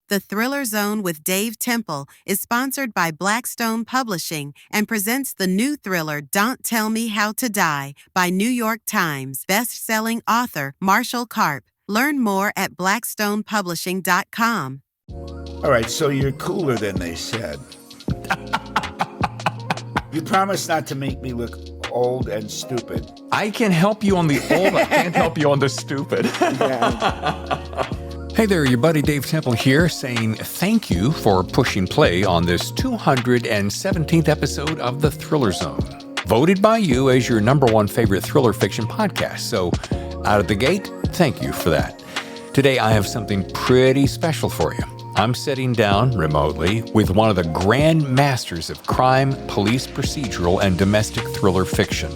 The Thriller Zone with Dave Temple is sponsored by Blackstone Publishing and presents the new thriller Don't Tell Me How to Die by New York Times best-selling author Marshall Karp. Learn more at blackstonepublishing.com. All right, so you're cooler than they said. You promised not to make me look old and stupid. I can help you on the old, I can't help you on the stupid. Yeah. Hey there, your buddy Dave Temple here saying thank you for pushing play on this 217th episode of The Thriller Zone, voted by you as your number one favorite thriller fiction podcast. So out of the gate, thank you for that. Today I have something pretty special for you. I'm sitting down remotely with one of the grand masters of crime, police procedural, and domestic thriller fiction.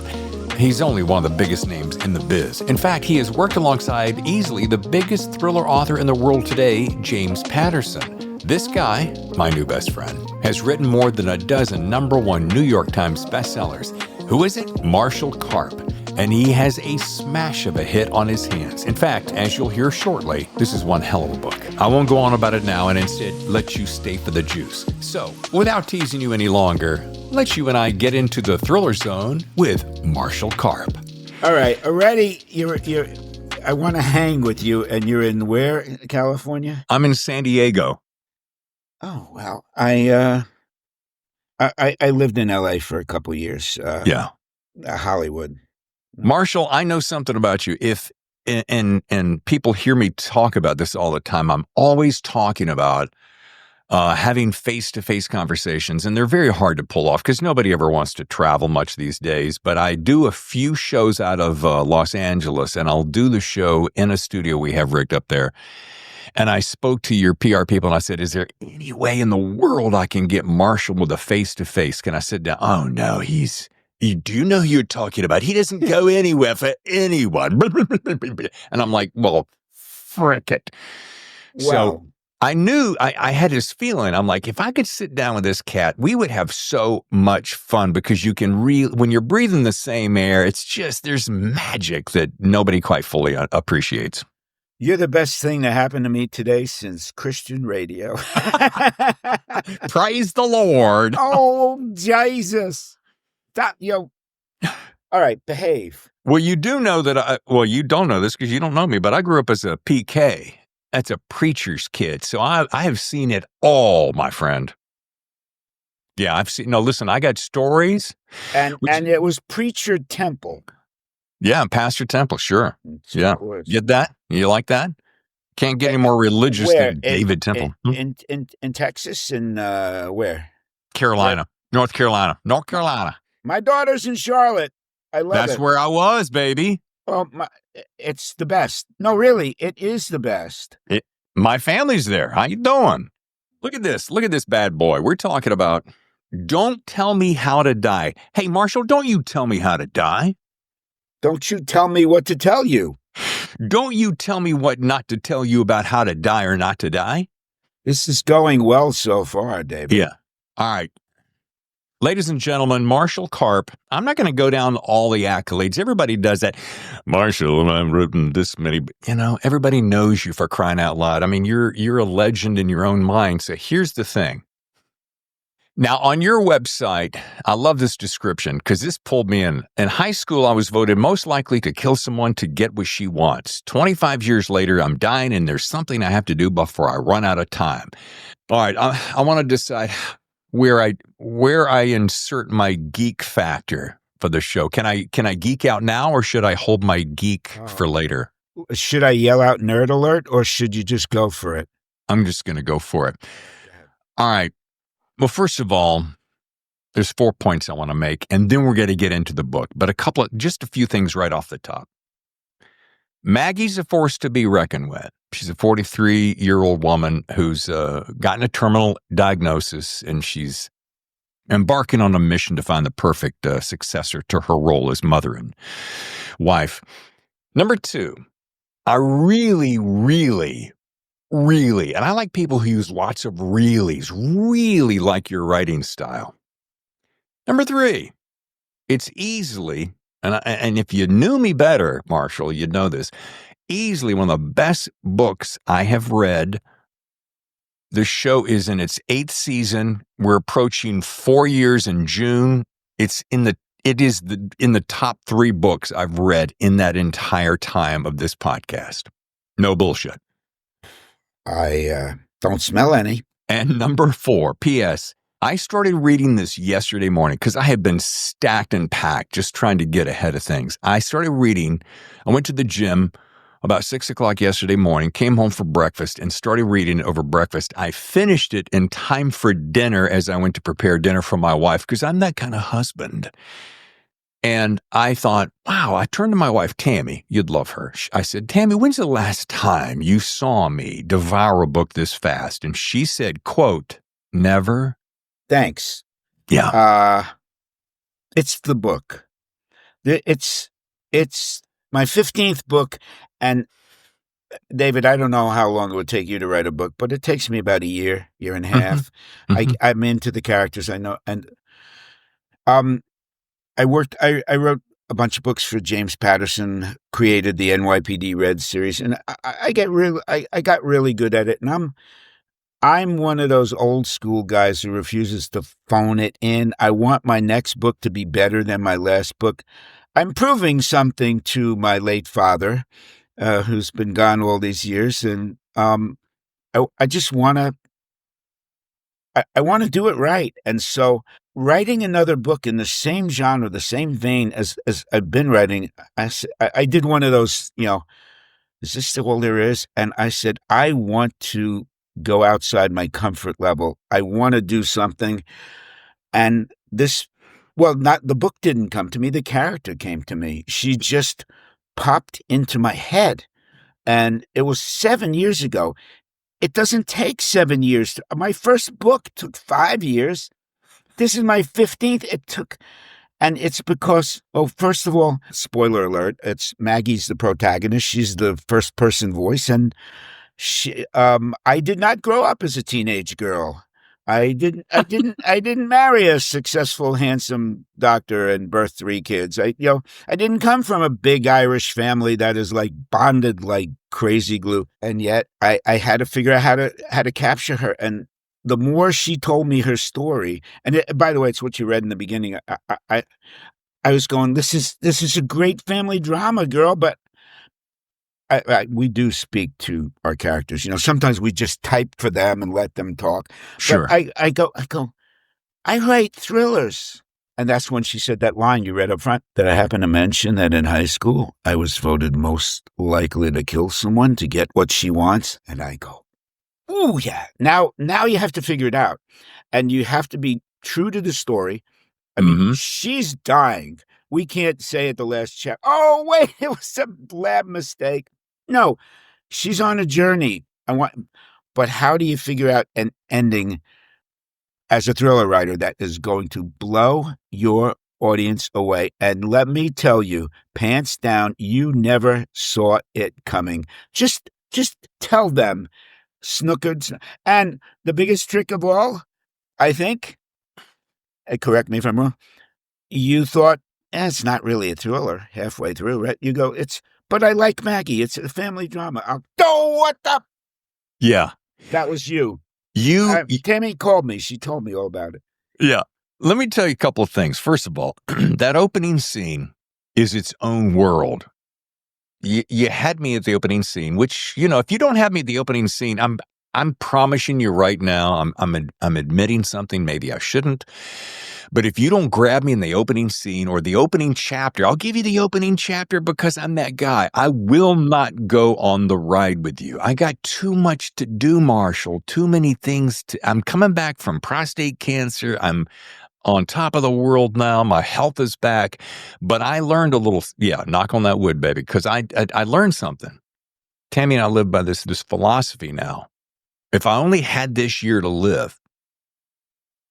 He's only one of the biggest names in the biz. In fact, he has worked alongside easily the biggest thriller author in the world today, James Patterson. This guy, my new best friend, has written more than a dozen number one New York Times bestsellers. Who is it? Marshall Karp. And he has a smash of a hit on his hands. In fact, as you'll hear shortly, this is one hell of a book. I won't go on about it now and instead let you stay for the juice. So, without teasing you any longer, let's you and I get into the Thriller Zone with Marshall Karp. All right, already I want to hang with you, and you're in where, in California? I'm in San Diego. Oh, well, I lived in LA for a couple years. Hollywood. Marshall, I know something about you. And people hear me talk about this all the time. I'm always talking about having face-to-face conversations, and they're very hard to pull off because nobody ever wants to travel much these days. But I do a few shows out of Los Angeles, and I'll do the show in a studio we have rigged up there. And I spoke to your PR people, and I said, is there any way in the world I can get Marshall with a face-to-face? Can I sit down? Oh, no, you do know who you're talking about. He doesn't go anywhere for anyone. And I'm like, well, frick it. Wow. So I knew I had this feeling. I'm like, if I could sit down with this cat, we would have so much fun because you can when you're breathing the same air, it's just, there's magic that nobody quite fully appreciates. You're the best thing that happened to me today since Christian radio. Praise the Lord. Oh, Jesus. All right, behave. Well, you do know that you don't know this because you don't know me, but I grew up as a PK. That's a preacher's kid. So I have seen it all, my friend. Yeah, listen, I got stories. And it was Preacher Temple. Yeah, Pastor Temple, sure. Yeah. Get that? You like that? Can't get any more religious than David Temple. In Texas, and where? Carolina. North Carolina. My daughter's in Charlotte. I love it. That's where I was, baby. Well, it's the best. No, really, it is the best. My family's there. How you doing? Look at this. Look at this bad boy. We're talking about Don't Tell Me How to Die. Hey, Marshall, don't you tell me how to die. Don't you tell me what to tell you. Don't you tell me what not to tell you about how to die or not to die. This is going well so far, David. Yeah. All right. Ladies and gentlemen, Marshall Karp. I'm not going to go down all the accolades. Everybody does that. Marshall, I've written this many. Everybody knows you for crying out loud. I mean, you're a legend in your own mind. So here's the thing. Now, on your website, I love this description because this pulled me in. In high school, I was voted most likely to kill someone to get what she wants. 25 years later, I'm dying, and there's something I have to do before I run out of time. All right, I want to decide where I insert my geek factor for the show. Can I geek out now, or should I hold my geek for later? Should I yell out nerd alert, or should you just go for it? I'm just going to go for it. All right. Well, first of all, there's 4 points I want to make, and then we're going to get into the book. But just a few things right off the top. Maggie's a force to be reckoned with. She's a 43-year-old woman who's gotten a terminal diagnosis, and she's embarking on a mission to find the perfect successor to her role as mother and wife. Number 2, I really, and I like people who use lots of reallys, really like your writing style. Number 3, it's easily, and if you knew me better, Marshall, you'd know this, easily one of the best books I have read The show is in its 8th season. We're approaching 4 years in June. It is in the top 3 books I've read in that entire time of this podcast. No bullshit. I don't smell any. And number 4, P.S. I started reading this yesterday morning because I had been stacked and packed just trying to get ahead of things. I went to the gym about 6 o'clock yesterday morning, came home for breakfast and started reading it over breakfast. I finished it in time for dinner as I went to prepare dinner for my wife because I'm that kind of husband. And I thought, wow, I turned to my wife, Tammy, you'd love her. I said, Tammy, when's the last time you saw me devour a book this fast? And she said, quote, never. Thanks. Yeah. It's the book. It's my 15th book. And David, I don't know how long it would take you to write a book, but it takes me about a year and a half. Mm-hmm. I'm into the characters, I know. And I wrote a bunch of books for James Patterson, created the NYPD Red series, and I got really good at it. And I'm one of those old school guys who refuses to phone it in. I want my next book to be better than my last book. I'm proving something to my late father, who's been gone all these years, and I just want to. I want to do it right, and so writing another book in the same genre, the same vein as I've been writing, I did one of those. Is this all there is? And I said, I want to go outside my comfort level. I want to do something, and not the book didn't come to me. The character came to me. She just popped into my head, and it was 7 years ago. It doesn't take 7 years. My first book took 5 years. This is my 15th. And it's because, first of all, spoiler alert, it's Maggie's the protagonist. She's the first person voice. And I did not grow up as a teenage girl. I didn't marry a successful, handsome doctor and birth 3 kids. I didn't come from a big Irish family that is like bonded like crazy glue. And yet I had to figure out how to capture her. And the more she told me her story, and by the way, it's what you read in the beginning. I was going, this is a great family drama, girl, but we do speak to our characters. Sometimes we just type for them and let them talk. Sure. But I write thrillers. And that's when she said that line you read up front, that I happen to mention that in high school, I was voted most likely to kill someone to get what she wants. And I go, ooh, yeah. Now you have to figure it out. And you have to be true to the story. I mean, she's dying. We can't say at the last chapter, oh, wait, it was a lab mistake. No, she's on a journey. But how do you figure out an ending as a thriller writer that is going to blow your audience away? And let me tell you, pants down, you never saw it coming. Just tell them, snookered. And the biggest trick of all, I think, correct me if I'm wrong, you thought, it's not really a thriller halfway through, right? You go, but I like Maggie. It's a family drama. What the? Yeah. That was you. Tammy called me. She told me all about it. Yeah. Let me tell you a couple of things. First of all, that opening scene is its own world. You had me at the opening scene, which, if you don't have me at the opening scene, I'm promising you right now, I'm admitting something maybe I shouldn't. But if you don't grab me in the opening scene or the opening chapter, I'll give you the opening chapter because I'm that guy. I will not go on the ride with you. I got too much to do, Marshall. Too many things I'm coming back from prostate cancer. I'm on top of the world now. My health is back. But I learned a little, knock on that wood, baby, because I learned something. Tammy and I live by this philosophy now. If I only had this year to live,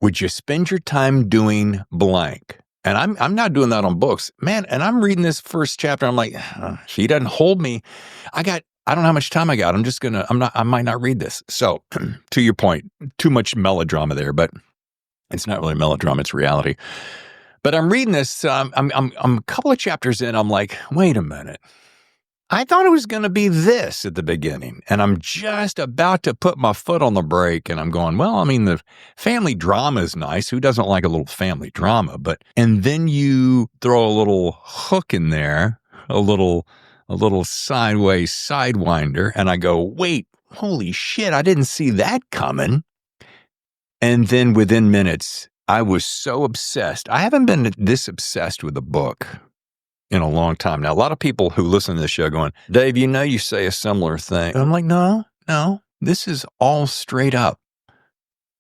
would you spend your time doing blank? And I'm not doing that on books, man. And I'm reading this first chapter. I'm like, she doesn't hold me. I don't know how much time I got. I might not read this. So to your point, too much melodrama there, but it's not really melodrama. It's reality. But I'm reading this. I'm a couple of chapters in. I'm like, wait a minute. I thought it was going to be this at the beginning, and I'm just about to put my foot on the brake, and I'm going, well, I mean, the family drama is nice. Who doesn't like a little family drama? And then you throw a little hook in there, a little sideways sidewinder, and I go, wait, holy shit, I didn't see that coming. And then within minutes, I was so obsessed. I haven't been this obsessed with a book in a long time. Now, a lot of people who listen to this show going, Dave, you say a similar thing. And I'm like, no, this is all straight up.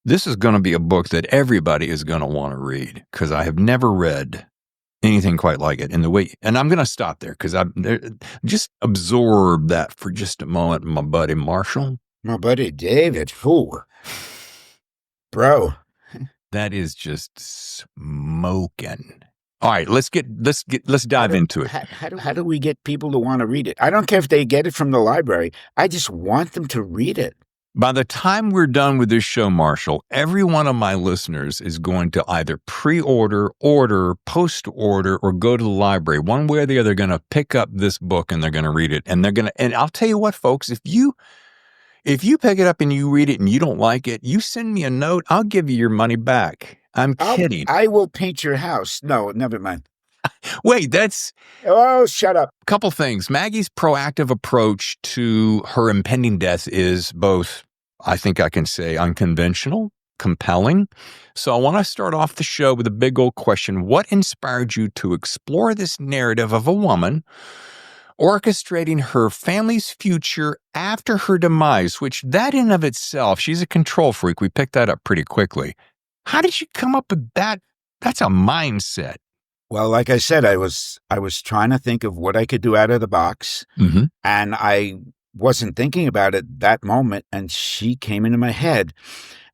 This is going to be a book that everybody is going to want to read because I have never read anything quite like it in the way. And I'm going to stop there because just absorb that for just a moment, my buddy Marshall. My buddy David, who? Bro. That is just smoking. All right, let's dive into it. How do we get people to want to read it? I don't care if they get it from the library. I just want them to read it. By the time we're done with this show, Marshall, every one of my listeners is going to either pre-order, order, post-order, or go to the library. One way or the other, they're going to pick up this book and they're going to read it. And and I'll tell you what, folks, if you pick it up and you read it and you don't like it, you send me a note. I'll give you your money back. I'm kidding. I will paint your house. No, never mind. Wait, Oh, shut up. A couple things. Maggie's proactive approach to her impending death is both, I think I can say, unconventional, compelling. So I want to start off the show with a big old question. What inspired you to explore this narrative of a woman orchestrating her family's future after her demise, which that in of itself, she's a control freak. We picked that up pretty quickly. How did you come up with that? That's a mindset. Well, like I said, I was trying to think of what I could do out of the box, and I wasn't thinking about it that moment, and she came into my head.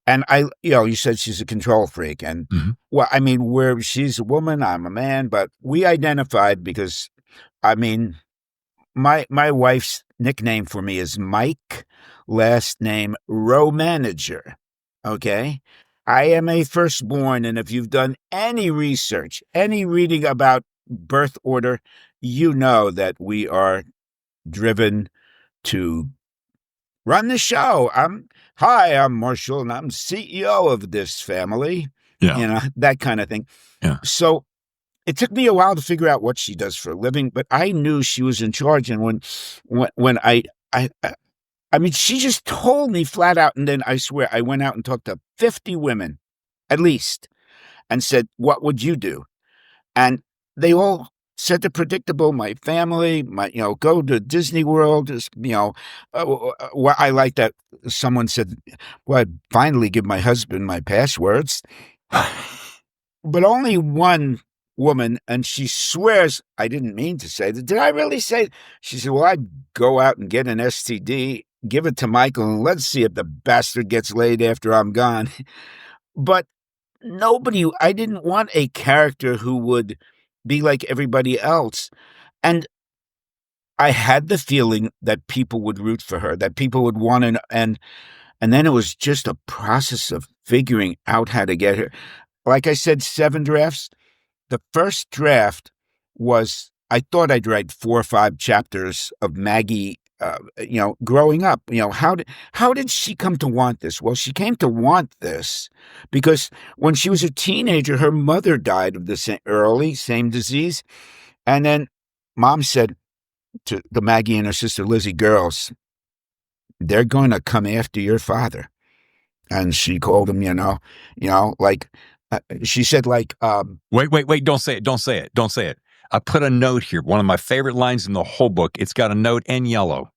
And you said she's a control freak, and well, I mean, she's a woman, I'm a man, but we identified because, I mean, my wife's nickname for me is Mike, last name Row Manager. Okay. I am a firstborn, and if you've done any research, any reading about birth order, you know that we are driven to run the show. I'm Marshall, and I'm CEO of this family. Yeah. That kind of thing. Yeah. So it took me a while to figure out what she does for a living, but I knew she was in charge. And when I mean, she just told me flat out, and then I swear I went out and talked to 50 women, at least, and said, what would you do? And they all said the predictable, my family, go to Disney World, I like that someone said, well, I'd finally give my husband my passwords. But only one woman, and she swears I didn't mean to say that. Did I really say? She said, well, I'd go out and get an STD, give it to Michael, and let's see if the bastard gets laid after I'm gone. But I didn't want a character who would be like everybody else. And I had the feeling that people would root for her, that people would want to, and then it was just a process of figuring out how to get her. Like I said, 7 drafts. The first draft was, I thought I'd write 4 or 5 chapters of Maggie, growing up. How did she come to want this? Well, she came to want this because when she was a teenager, her mother died of the same disease. And then Mom said to the Maggie and her sister Lizzie, girls, they're going to come after your father. And she called him, she said, wait, don't say it. I put a note here, one of my favorite lines in the whole book. It's got a note in yellow.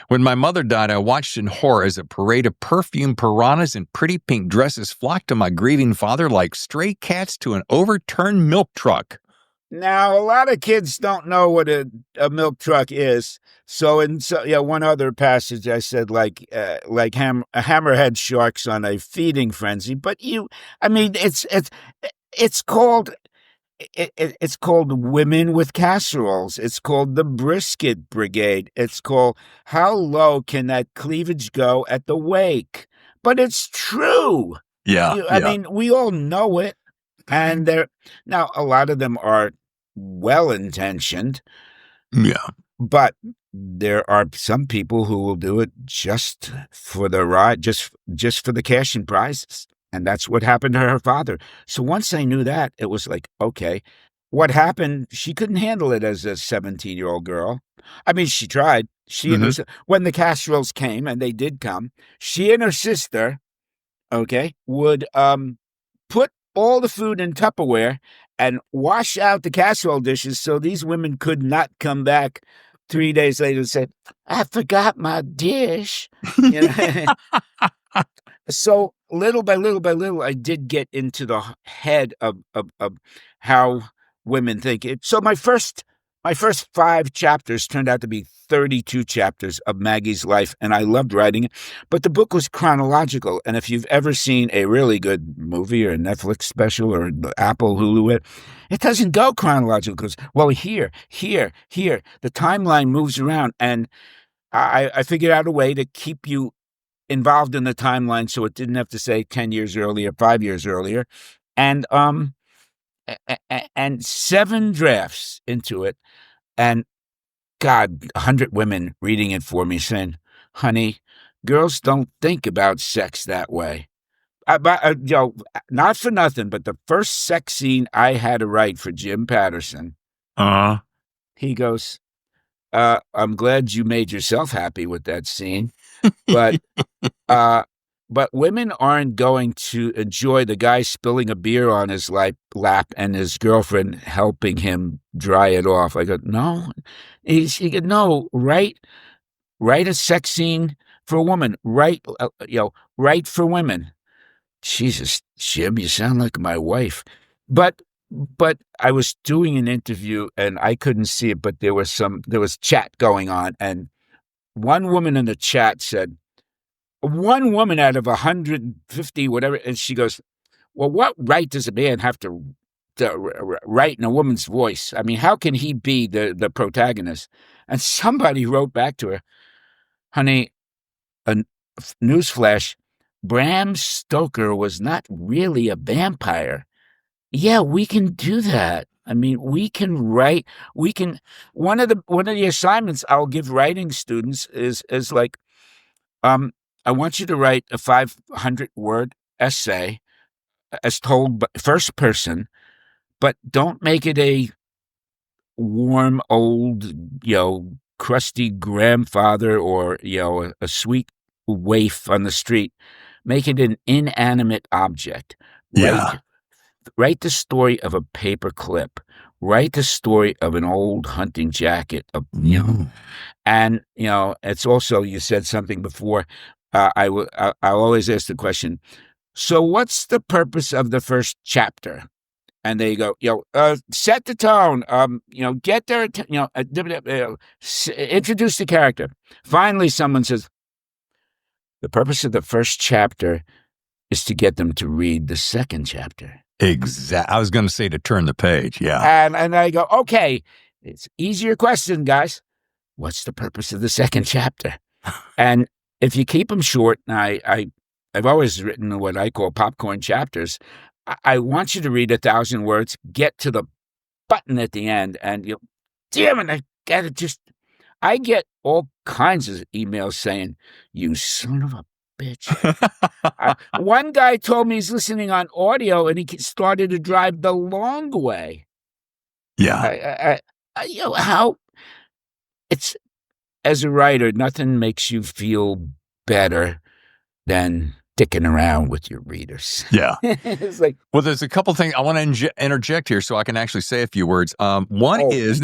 When my mother died, I watched in horror as a parade of perfumed piranhas in pretty pink dresses flocked to my grieving father like stray cats to an overturned milk truck. Now, a lot of kids don't know what a milk truck is. So one other passage I said hammerhead sharks on a feeding frenzy. But it's called Women with Casseroles. It's called the Brisket Brigade. It's called How Low Can That Cleavage Go at the Wake? But it's true. Yeah. I mean, we all know it. And now a lot of them are well-intentioned. Yeah. But there are some people who will do it just for the ride, just for the cash and prizes. And that's what happened to her father. So once I knew that, it was like, okay, what happened? She couldn't handle it as a 17-year-old girl. I mean, she tried. When the casseroles came, and they did come, she and her sister, okay, would put all the food in Tupperware and wash out the casserole dishes so these women could not come back 3 days later and say, I forgot my dish. You know? So little by little by little, I did get into the head of how women think. So my first 5 chapters turned out to be 32 chapters of Maggie's life, and I loved writing it. But the book was chronological, and if you've ever seen a really good movie or a Netflix special or Apple, Hulu, it doesn't go chronological. Because, well, here, the timeline moves around, and I figured out a way to keep you involved in the timeline so it didn't have to say 10 years earlier, 5 years earlier. And 7 drafts into it, and God, 100 women reading it for me saying, honey, girls don't think about sex that way. Not for nothing, but the first sex scene I had to write for Jim Patterson, he goes, I'm glad you made yourself happy with that scene, but women aren't going to enjoy the guy spilling a beer on his lap and his girlfriend helping him dry it off. I go, no. He goes, no, write a sex scene for a woman. Write for women. Jesus, Jim, you sound like my wife. But I was doing an interview and I couldn't see it, but there was chat going on, and one woman in the chat said, one woman out of 150, whatever, and she goes, well, what right does a man have to write in a woman's voice? I mean, how can he be the protagonist? And somebody wrote back to her, honey, a newsflash, Bram Stoker was not really a vampire. Yeah, we can do that. I mean, we can write. One of the assignments I'll give writing students is like, I want you to write a 500-word essay as told by first person, but don't make it a warm old, crusty grandfather or, a sweet waif on the street. Make it an inanimate object. Yeah. Write the story of a paper clip. Write the story of an old hunting jacket. And it's also, you said something before. I'll always ask the question, so what's the purpose of the first chapter? And they go, set the tone, get their, introduce the character. Finally, someone says, the purpose of the first chapter is to get them to read the second chapter. Exactly. I was going to say to turn the page. Yeah. And I go, okay, it's easier question, guys. What's the purpose of the second chapter? And if you keep them short, and I've always written what I call popcorn chapters. I want you to read 1,000 words, get to the button at the end, and damn it, I get all kinds of emails saying, you son of a bitch. One guy told me he's listening on audio, and he started to drive the long way. Yeah. How it's, as a writer, nothing makes you feel better than dicking around with your readers. Yeah. It's like, well, there's a couple things I want to interject here so I can actually say a few words. One is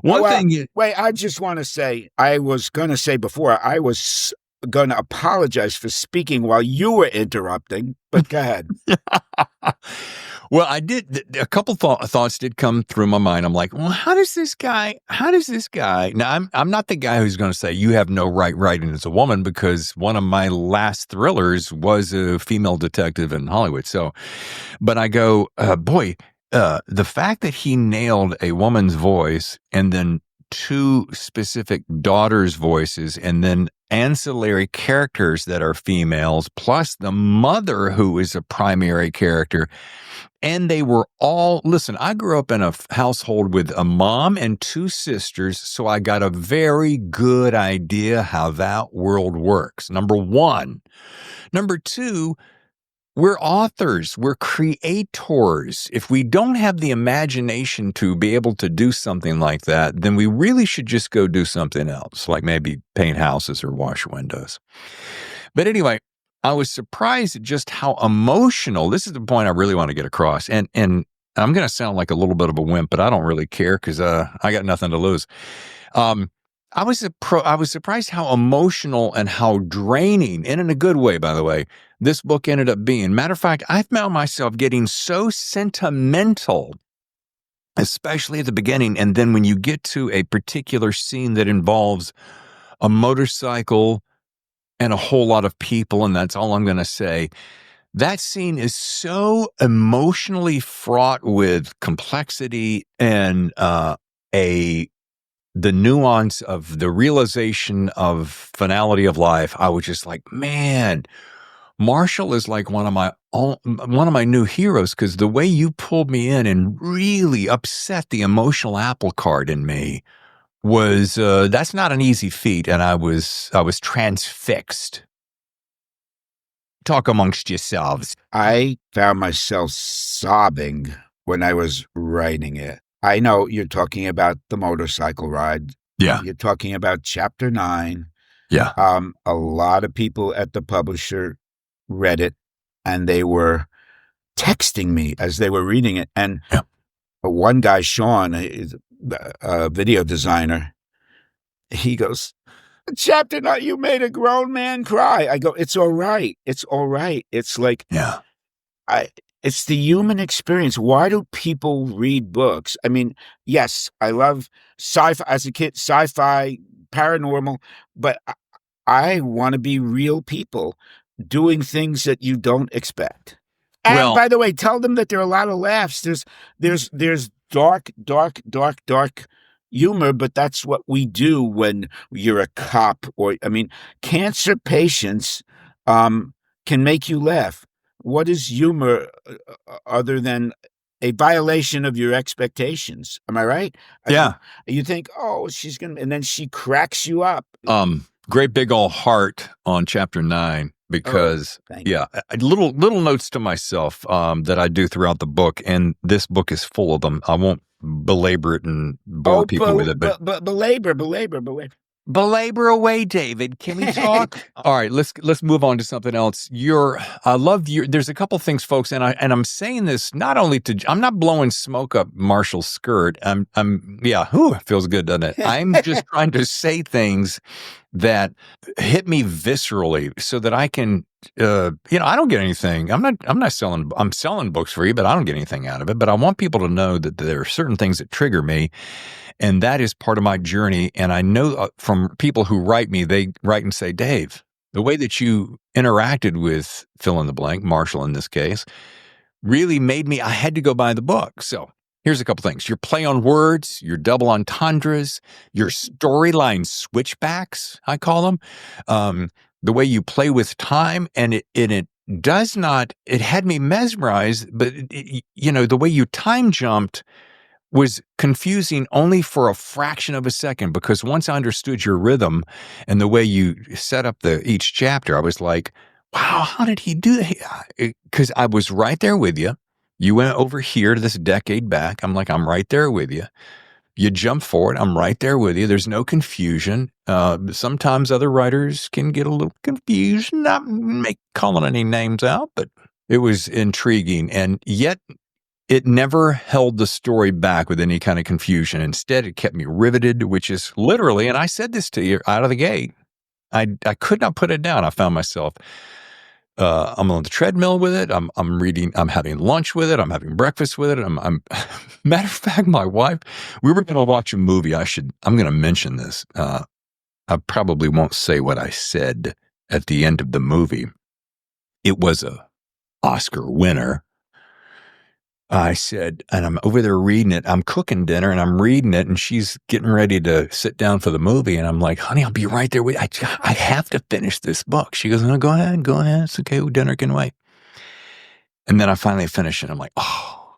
wait, I just want to say, I was going to say before, I was going to apologize for speaking while you were interrupting, but go ahead. Well, I did. A couple thoughts did come through my mind. I'm like, well, how does this guy? Now, I'm not the guy who's going to say you have no right writing as a woman, because one of my last thrillers was a female detective in Hollywood. So, but I go, the fact that he nailed a woman's voice and then 2 specific daughters' voices, and then ancillary characters that are females, plus the mother who is a primary character. And they were all, listen, I grew up in a household with a mom and two sisters, so I got a very good idea how that world works. Number one. Number two, we're authors, we're creators. If we don't have the imagination to be able to do something like that, then we really should just go do something else, like maybe paint houses or wash windows. But anyway, I was surprised at just how emotional, this is the point I really want to get across. And I'm going to sound like a little bit of a wimp, but I don't really care because I got nothing to lose. I was surprised how emotional and how draining, and in a good way, by the way, this book ended up being. Matter of fact, I found myself getting so sentimental, especially at the beginning. And then when you get to a particular scene that involves a motorcycle and a whole lot of people, and that's all I'm going to say, that scene is so emotionally fraught with complexity and the nuance of the realization of finality of life. I was just like, man, Marshall is like one of my new heroes, because the way you pulled me in and really upset the emotional apple cart in me was that's not an easy feat, and I was transfixed. Talk amongst yourselves. I found myself sobbing when I was writing it. I know you're talking about the motorcycle ride. Yeah. You're talking about chapter 9. Yeah. A lot of people at the publisher read it, and they were texting me as they were reading it. And one guy, Sean, a video designer, he goes, chapter 9, you made a grown man cry. I go, it's all right. It's all right. It's like, it's the human experience. Why do people read books? I mean, yes, I love sci-fi as a kid, sci-fi, paranormal, but I want to be real people doing things that you don't expect. And by the way, tell them that there are a lot of laughs. There's dark humor, but that's what we do when you're a cop. Cancer patients can make you laugh. What is humor other than a violation of your expectations? Am I right? Yeah. You think, oh, she's going to, and then she cracks you up. Great big old heart on chapter 9, because little notes to myself that I do throughout the book, and this book is full of them. I won't belabor it and bore people with it, but belabor away, David. Can we talk? All right, let's move on to something else. There's a couple things, folks, and I'm saying this not only I'm not blowing smoke up Marshall's skirt. It feels good, doesn't it? I'm just trying to say things that hit me viscerally so that I can, I don't get anything. I'm selling books for you, but I don't get anything out of it. But I want people to know that there are certain things that trigger me, and that is part of my journey. And I know from people who write me, they write and say, Dave, the way that you interacted with fill in the blank, Marshall in this case, really made me, I had to go buy the book. So here's a couple things. Your play on words, your double entendres, your storyline switchbacks, I call them, the way you play with time, and it had me mesmerized, but the way you time jumped was confusing only for a fraction of a second, because once I understood your rhythm and the way you set up each chapter, I was like, wow, how did he do that? Because I was right there with you. You went over here to this decade back. I'm like, I'm right there with you. You jump forward. I'm right there with you. There's no confusion. Sometimes other writers can get a little confused, not calling any names out, but it was intriguing. And yet it never held the story back with any kind of confusion. Instead, it kept me riveted, which is literally, and I said this to you out of the gate, I could not put it down. I found myself, I'm on the treadmill with it. I'm reading, I'm having lunch with it. I'm having breakfast with it. Matter of fact, my wife, we were going to watch a movie. I'm going to mention this. I probably won't say what I said at the end of the movie. It was a Oscar winner. I said, and I'm over there reading it. I'm cooking dinner and I'm reading it, and she's getting ready to sit down for the movie. And I'm like, honey, I'll be right there with you. I have to finish this book. She goes, no, go ahead. It's okay. Dinner can wait. And then I finally finished it. I'm like, oh,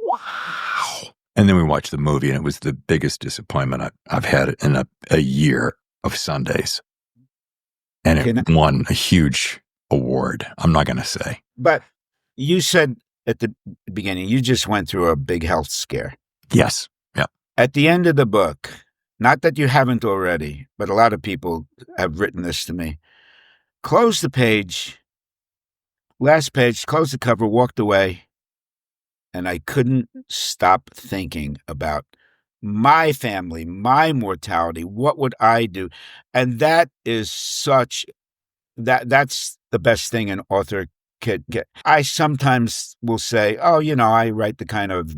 wow. And then we watched the movie, and it was the biggest disappointment I've had in a year of Sundays. And it won a huge award. I'm not going to say. But you said at the beginning, you just went through a big health scare. Yes. Yeah. At the end of the book, not that you haven't already, but a lot of people have written this to me. Close the page, last page, close the cover, walked away, and I couldn't stop thinking about my family, my mortality. What would I do? And that is that's the best thing an author could get. I sometimes will say, oh, I write the kind of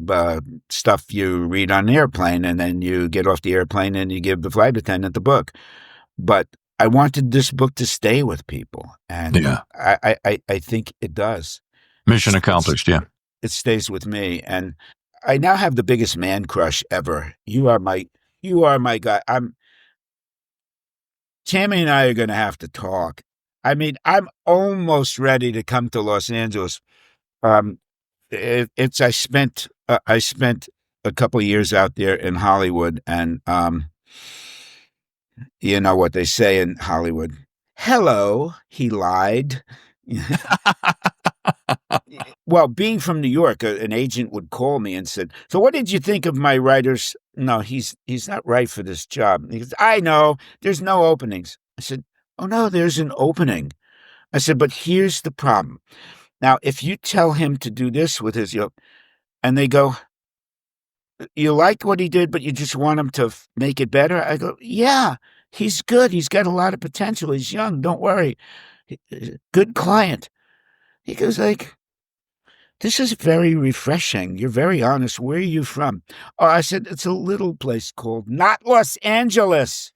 stuff you read on an airplane, and then you get off the airplane and you give the flight attendant the book. But I wanted this book to stay with people, and yeah. I think it does. Mission accomplished, yeah. It stays with me, and I now have the biggest man crush ever. You are my guy. Tammy and I are going to have to talk. I mean, I'm almost ready to come to Los Angeles. I spent a couple of years out there in Hollywood, and you know what they say in Hollywood. Hello, he lied. Well, being from New York, an agent would call me and said, so what did you think of my writers? No, he's not right for this job. He goes, I know, there's no openings. I said, oh, no, there's an opening. I said, but here's the problem. Now, if you tell him to do this with his, and they go, you like what he did, but you just want him to make it better? I go, yeah, he's good. He's got a lot of potential. He's young. Don't worry. Good client. He goes like, this is very refreshing. You're very honest. Where are you from? Oh, I said, it's a little place called not Los Angeles.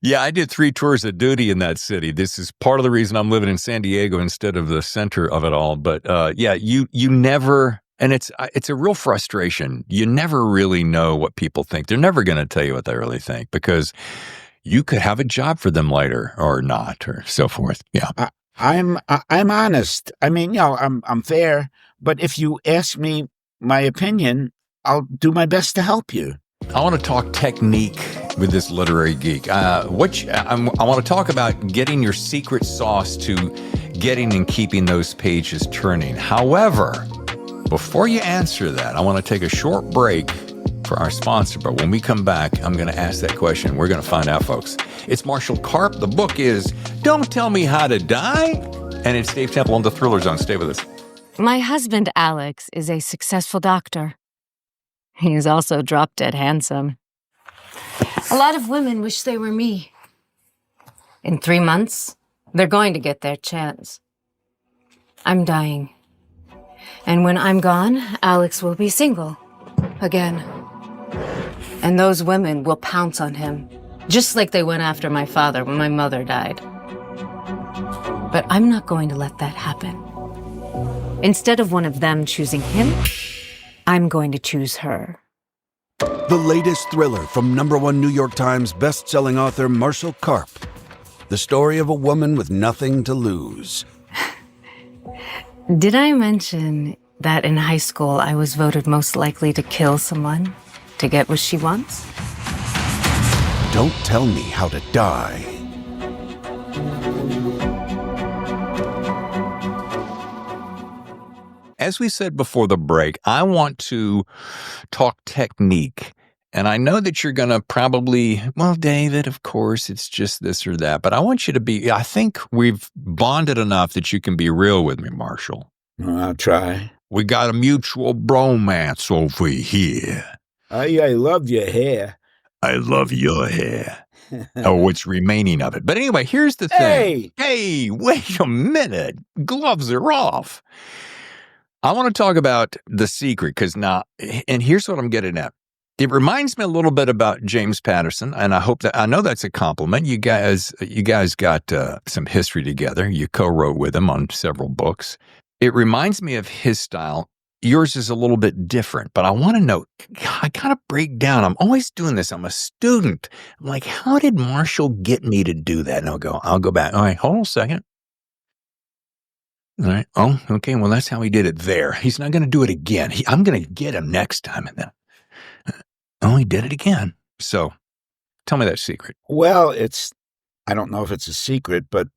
Yeah, I did 3 tours of duty in that city. This is part of the reason I'm living in San Diego instead of the center of it all. But yeah, you never, and it's a real frustration. You never really know what people think. They're never going to tell you what they really think, because you could have a job for them later or not, or so forth. Yeah. I'm honest. I mean, I'm fair, but if you ask me my opinion, I'll do my best to help you. I want to talk technique with this literary geek. I want to talk about getting your secret sauce to getting and keeping those pages turning. However, before you answer that, I want to take a short break for our sponsor. But when we come back, I'm going to ask that question. We're going to find out, folks. It's Marshall Karp. The book is Don't Tell Me How to Die. And it's Dave Temple on the Thriller Zone. Stay with us. My husband, Alex, is a successful doctor. He's also drop-dead handsome. A lot of women wish they were me. In 3 months, they're going to get their chance. I'm dying. And when I'm gone, Alex will be single again. And those women will pounce on him, just like they went after my father when my mother died. But I'm not going to let that happen. Instead of one of them choosing him, I'm going to choose her. The latest thriller from #1 New York Times best-selling author Marshall Karp. The story of a woman with nothing to lose. Did I mention that in high school I was voted most likely to kill someone to get what she wants? Don't Tell Me How to Die. As we said before the break, I want to talk technique. And I know that you're going to probably, well, David, of course, it's just this or that. But I want you to be, I think we've bonded enough that you can be real with me, Marshall. I'll try. We got a mutual bromance over here. I love your hair. I love your hair. Oh, what's remaining of it. But anyway, here's the thing. Hey, wait a minute. Gloves are off. I want to talk about The Secret, because now, and here's what I'm getting at. It reminds me a little bit about James Patterson, and I know that's a compliment. You guys got some history together. You co-wrote with him on several books. It reminds me of his style. Yours is a little bit different, but I want to know, I kind of break down. I'm always doing this. I'm a student. I'm like, how did Marshall get me to do that? And I'll go back. All right, hold on a second. All right. Oh, okay. Well, that's how he did it there. He's not going to do it again. I'm going to get him next time. And then, oh, he did it again. So tell me that secret. Well, I don't know if it's a secret, but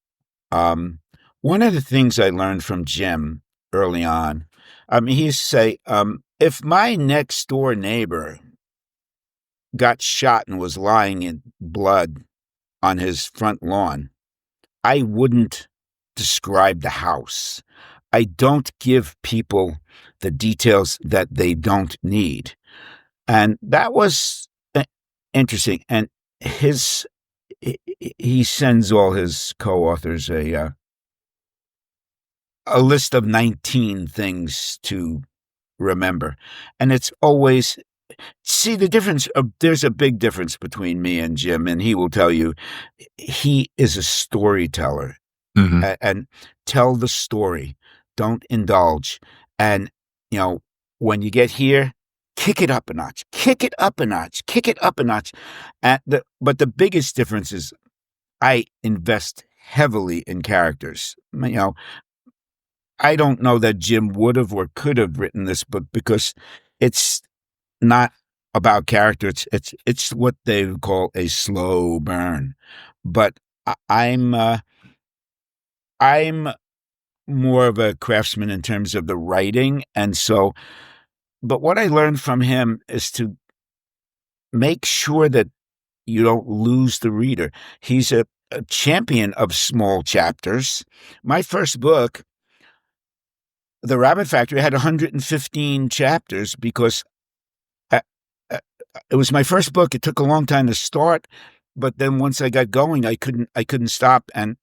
one of the things I learned from Jim early on, he used to say, if my next door neighbor got shot and was lying in blood on his front lawn, I wouldn't describe the house. I don't give people the details that they don't need. And that was interesting. And he sends all his co-authors a list of 19 things to remember. And it's always, see the difference, there's a big difference between me and Jim, and he will tell you, he is a storyteller. Mm-hmm. And tell the story. Don't indulge. And, when you get here, kick it up a notch, kick it up a notch, kick it up a notch. But the biggest difference is I invest heavily in characters. I don't know that Jim would have or could have written this book because it's not about characters. It's what they call a slow burn. But I'm more of a craftsman in terms of the writing. And so, but what I learned from him is to make sure that you don't lose the reader. He's a champion of small chapters. My first book, The Rabbit Factory, had 115 chapters because it was my first book. It took a long time to start, but then once I got going, I couldn't stop. And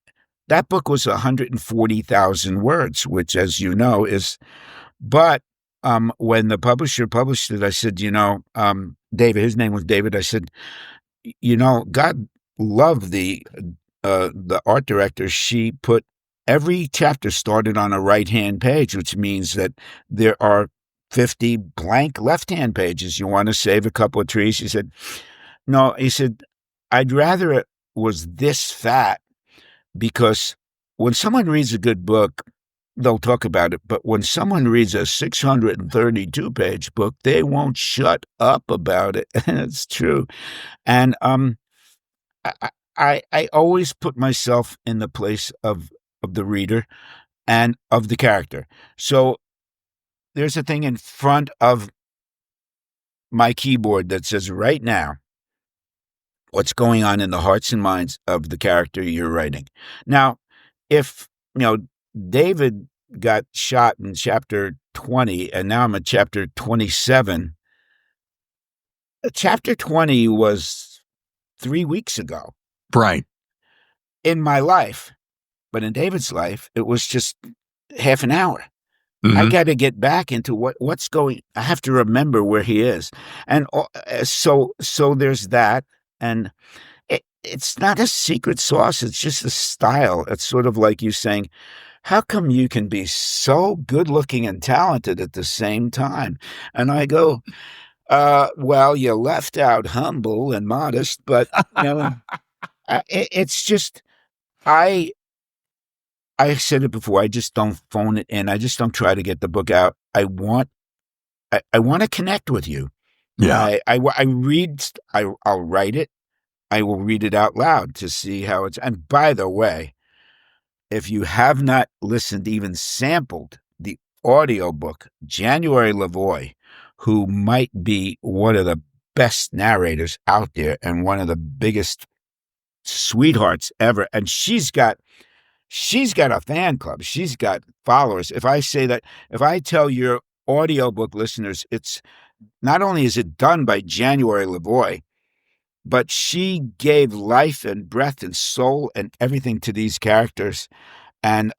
that book was 140,000 words, which, as you know, is. But when the publisher published it, I said, David. His name was David. I said, God loved the art director. She put every chapter started on a right-hand page, which means that there are 50 blank left-hand pages. You want to save a couple of trees? He said, no. He said, I'd rather it was this fat. Because when someone reads a good book, they'll talk about it. But when someone reads a 632-page book, they won't shut up about it. And it's true. And I always put myself in the place of the reader and of the character. So there's a thing in front of my keyboard that says right now, what's going on in the hearts and minds of the character you're writing. Now, if, David got shot in chapter 20, and now I'm at chapter 27, chapter 20 was 3 weeks ago. Right. In my life. But in David's life, it was just half an hour. Mm-hmm. I got to get back into what's going. I have to remember where he is. And so there's that. And it's not a secret sauce. It's just a style. It's sort of like you saying, how come you can be so good looking and talented at the same time? And I go, well, you left out humble and modest, but it's just, I said it before, I just don't phone it in. I just don't try to get the book out. I want to connect with you. Yeah. I read, I'll write it. I will read it out loud to see how it's. And by the way, if you have not listened, even sampled the audiobook, January Lavoie, who might be one of the best narrators out there and one of the biggest sweethearts ever. And she's got a fan club. She's got followers. If I tell your audiobook listeners, it's not only is it done by January Lavoie, but she gave life and breath and soul and everything to these characters. And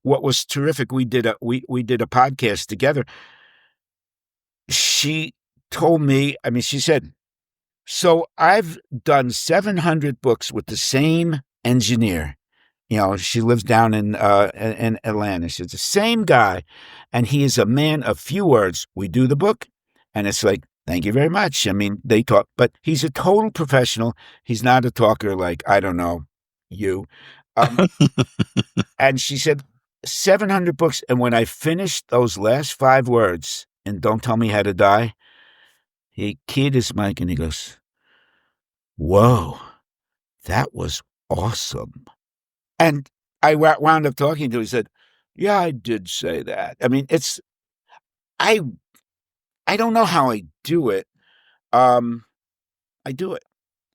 what was terrific, we did a podcast together. She told me, she said, so I've done 700 books with the same engineer, She lives down in Atlanta. She's the same guy, and he is a man of few words. We do the book, and it's like, thank you very much. I mean, they talk, but he's a total professional. He's not a talker like, I don't know, you. And she said, 700 books. And when I finished those last 5 words in Don't Tell Me How to Die, he keyed his mic and he goes, whoa, that was awesome. And I wound up talking to him. He said, yeah, I did say that. I mean, I don't know how I do it. I do it.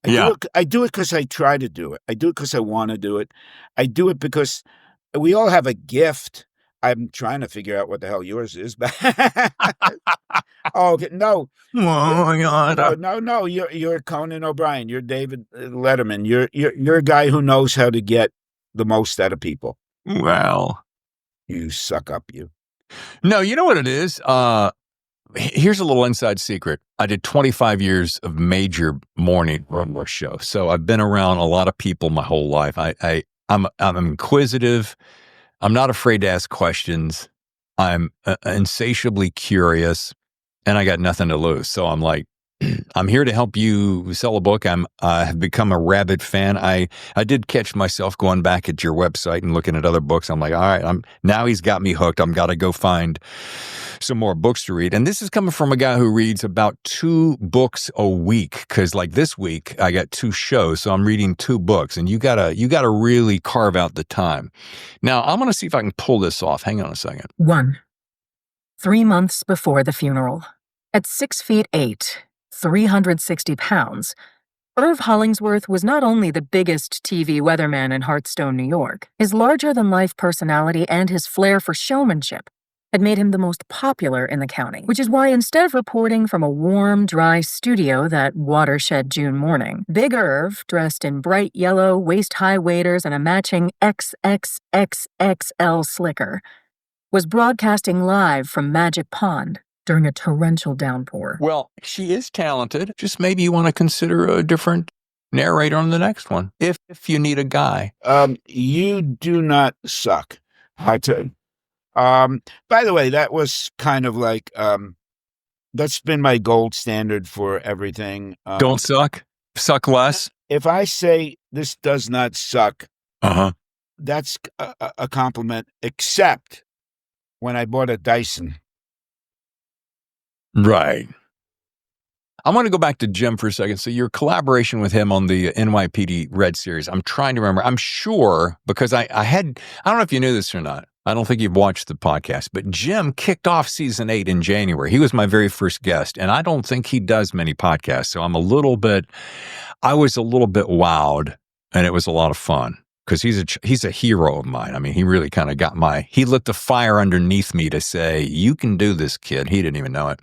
I do it because I try to do it. I do it because I want to do it. I do it because we all have a gift. I'm trying to figure out what the hell yours is. Oh, okay. No. Oh my God. No. You're Conan O'Brien. You're David Letterman. You're a guy who knows how to get the most out of people. Well, you suck up, you. No, you know what it is? Here's a little inside secret. I did 25 years of major morning radio show. So I've been around a lot of people my whole life. I'm inquisitive. I'm not afraid to ask questions. I'm insatiably curious, and I got nothing to lose. So I'm like, I'm here to help you sell a book. I have become a rabid fan. I did catch myself going back at your website and looking at other books. I'm like, all right, now he's got me hooked. I'm got to go find some more books to read. And this is coming from a guy who reads about 2 books a week. Cause like this week I got 2 shows. So I'm reading 2 books, and you gotta really carve out the time. Now I'm going to see if I can pull this off. Hang on a second. 1. 3 months before the funeral. At 6 feet 8, 360 pounds, Irv Hollingsworth was not only the biggest TV weatherman in Hartstone, New York. His larger-than-life personality and his flair for showmanship had made him the most popular in the county, which is why instead of reporting from a warm, dry studio that watershed June morning, Big Irv, dressed in bright yellow, waist-high waders and a matching XXXXL slicker, was broadcasting live from Magic Pond during a torrential downpour. Well, she is talented. Just maybe you want to consider a different narrator on the next one, if you need a guy. You do not suck. I tell you. By the way, that was kind of like, that's been my gold standard for everything. Don't suck. Suck less. If I say this does not suck, that's a compliment, except when I bought a Dyson. Right. I want to go back to Jim for a second. So your collaboration with him on the NYPD Red series, I'm trying to remember. I'm sure because I don't know if you knew this or not. I don't think you've watched the podcast, but Jim kicked off season 8 in January. He was my very first guest, and I don't think he does many podcasts. So I was a little bit wowed, and it was a lot of fun because he's a hero of mine. I mean, he really kind of he lit the fire underneath me to say, you can do this, kid. He didn't even know it.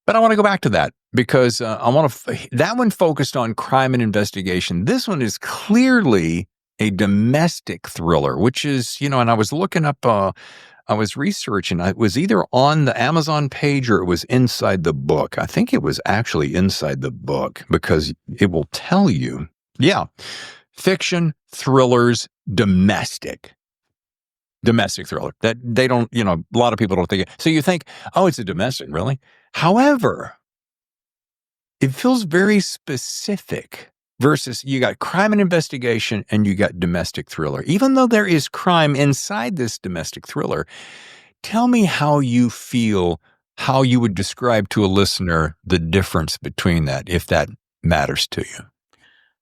But I want to go back to that because that one focused on crime and investigation. This one is clearly a domestic thriller, which is, and I was looking up, I was researching, it was either on the Amazon page or it was inside the book. I think it was actually inside the book because it will tell you, fiction, thrillers, domestic thriller. That they don't, a lot of people don't think it. So you think, oh, it's a domestic, really? However, it feels very specific versus you got crime and investigation and you got domestic thriller. Even though there is crime inside this domestic thriller, tell me how you feel, how you would describe to a listener the difference between that, if that matters to you.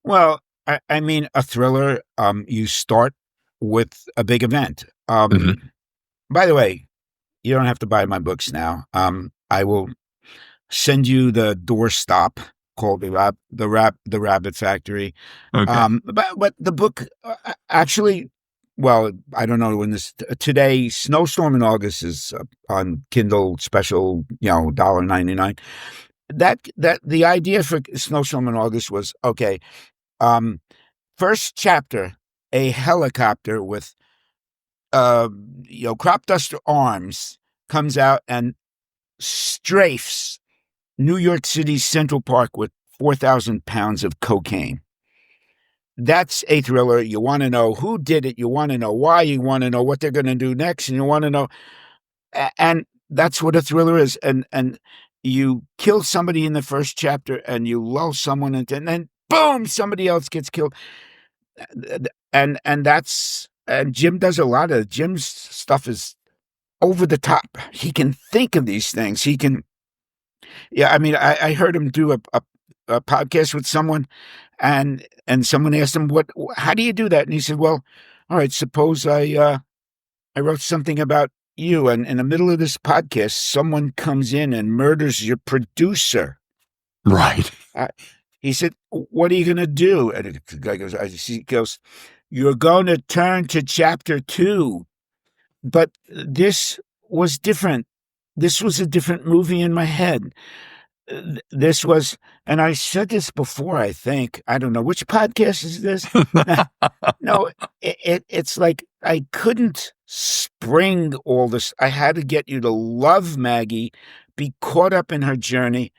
Well, I mean, a thriller, you start with a big event. By the way, you don't have to buy my books now. I will send you the doorstop called the Rabbit Factory. Okay. But the book actually, well, I don't know when today, Snowstorm in August is on Kindle special, $1.99. That the idea for Snowstorm in August was, okay, first chapter, a helicopter with crop duster arms comes out and strafes New York City's Central Park with 4,000 pounds of cocaine. that's a thriller. You want to know who did it. You want to know why. You want to know what they're going to do next. And you want to know, and that's what a thriller is. And you kill somebody in the first chapter and you lull someone into, and then boom, somebody else gets killed. And Jim does a lot of Jim's stuff is over the top. He can think of these things. He can, yeah. I mean, I heard him do a podcast with someone, and someone asked him, how do you do that? And he said, well, all right, suppose I wrote something about you, and in the middle of this podcast, someone comes in and murders your producer. Right. He said, what are you going to do? And the guy goes, you're going to turn to chapter 2. But this was different. This was a different movie in my head. This was, and I said this before, I think. I don't know. Which podcast is this? No, it's like I couldn't spring all this. I had to get you to love Maggie, be caught up in her journey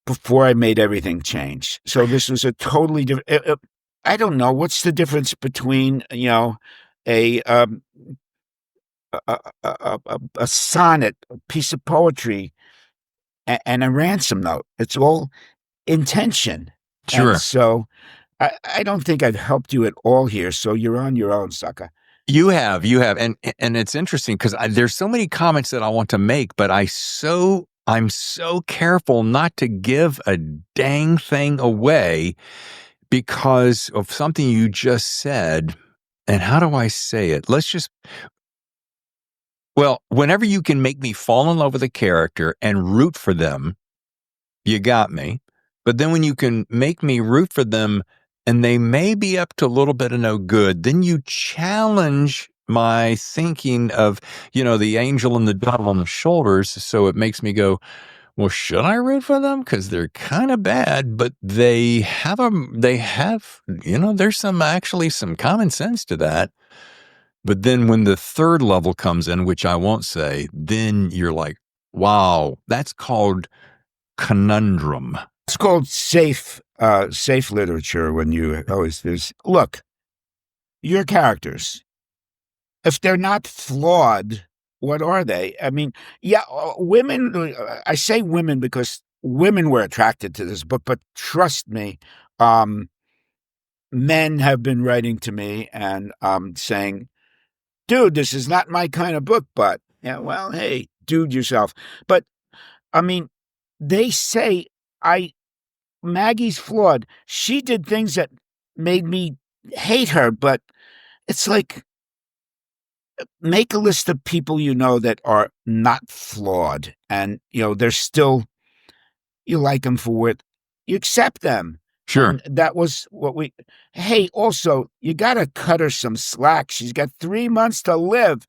before I made everything change. So this was a totally different. I don't know. What's the difference between, a sonnet, a piece of poetry, and a ransom note? It's all intention. Sure. And so I don't think I've helped you at all here. So you're on your own, sucker. You have, and it's interesting because there's so many comments that I want to make, but I'm so careful not to give a dang thing away because of something you just said. And how do I say it? Well, whenever you can make me fall in love with a character and root for them, you got me. But then when you can make me root for them and they may be up to a little bit of no good, then you challenge my thinking of, the angel and the devil on the shoulders. So it makes me go, well, should I root for them? Because they're kind of bad, but there's some common sense to that. But then when the third level comes in, which I won't say, then you're like, wow, that's called conundrum. It's called safe literature. When you look, your characters, if they're not flawed, what are they? I mean, yeah, women. I say women because women were attracted to this book, but trust me, men have been writing to me and saying, dude, this is not my kind of book, but yeah, well, hey, dude yourself. But I mean, they say Maggie's flawed. She did things that made me hate her, but it's like, make a list of people that are not flawed, and they're still, you like them for what you accept them. Sure. And that was what hey, also, you got to cut her some slack. She's got 3 months to live.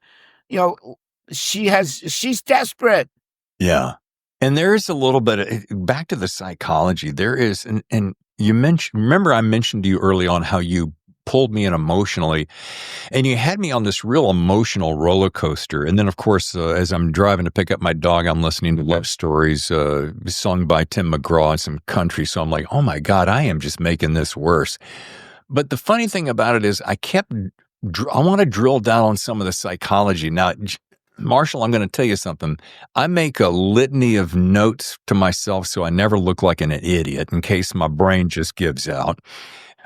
She's desperate. Yeah. And there's a little bit of, back to the psychology, there is, and you remember I mentioned to you early on how you pulled me in emotionally, and you had me on this real emotional roller coaster. And then, of course, as I'm driving to pick up my dog, I'm listening to love stories sung by Tim McGraw and some country. So I'm like, oh my God, I am just making this worse. But the funny thing about it is I want to drill down on some of the psychology. Now, Marshall, I'm going to tell you something. I make a litany of notes to myself so I never look like an idiot in case my brain just gives out.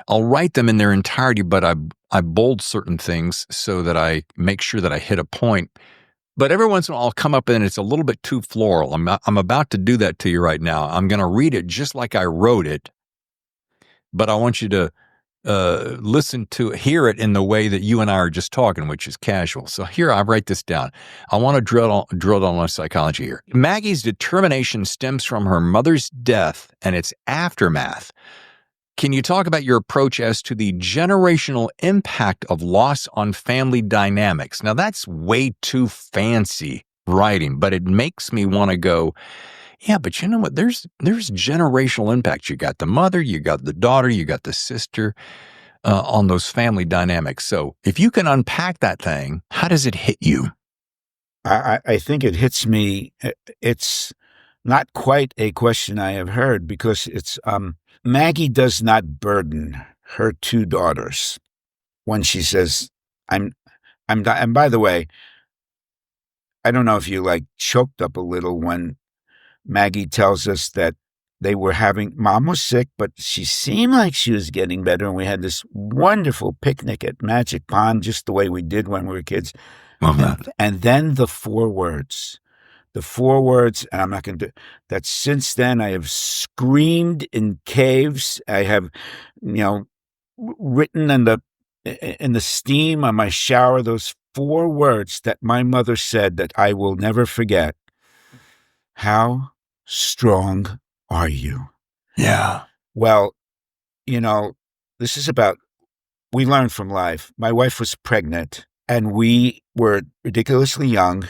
I'll write them in their entirety, but I bold certain things so that I make sure that I hit a point. But every once in a while I'll come up and it's a little bit too floral. I'm about to do that to you right now. I'm going to read it just like I wrote it, but I want you to hear it in the way that you and I are just talking, which is casual. So here, I write this down. I want to drill down on psychology here. Maggie's determination stems from her mother's death and its aftermath. Can you talk about your approach as to the generational impact of loss on family dynamics? Now, that's way too fancy writing, but it makes me want to go, yeah, but you know what? There's generational impact. You got the mother, you got the daughter, you got the sister on those family dynamics. So if you can unpack that thing, how does it hit you? I think it hits me. It's not quite a question I have heard because it's Maggie does not burden her two daughters when she says, I'm not, and by the way, I don't know if you like choked up a little when Maggie tells us that Mom was sick, but she seemed like she was getting better. And we had this wonderful picnic at Magic Pond, just the way we did when we were kids. Love that. And then the four words, and I'm not going to do that. Since then, I have screamed in caves. I have, written in the steam on my shower, those four words that my mother said that I will never forget. How strong are you? Yeah. Well, this is about, we learn from life. My wife was pregnant and we were ridiculously young.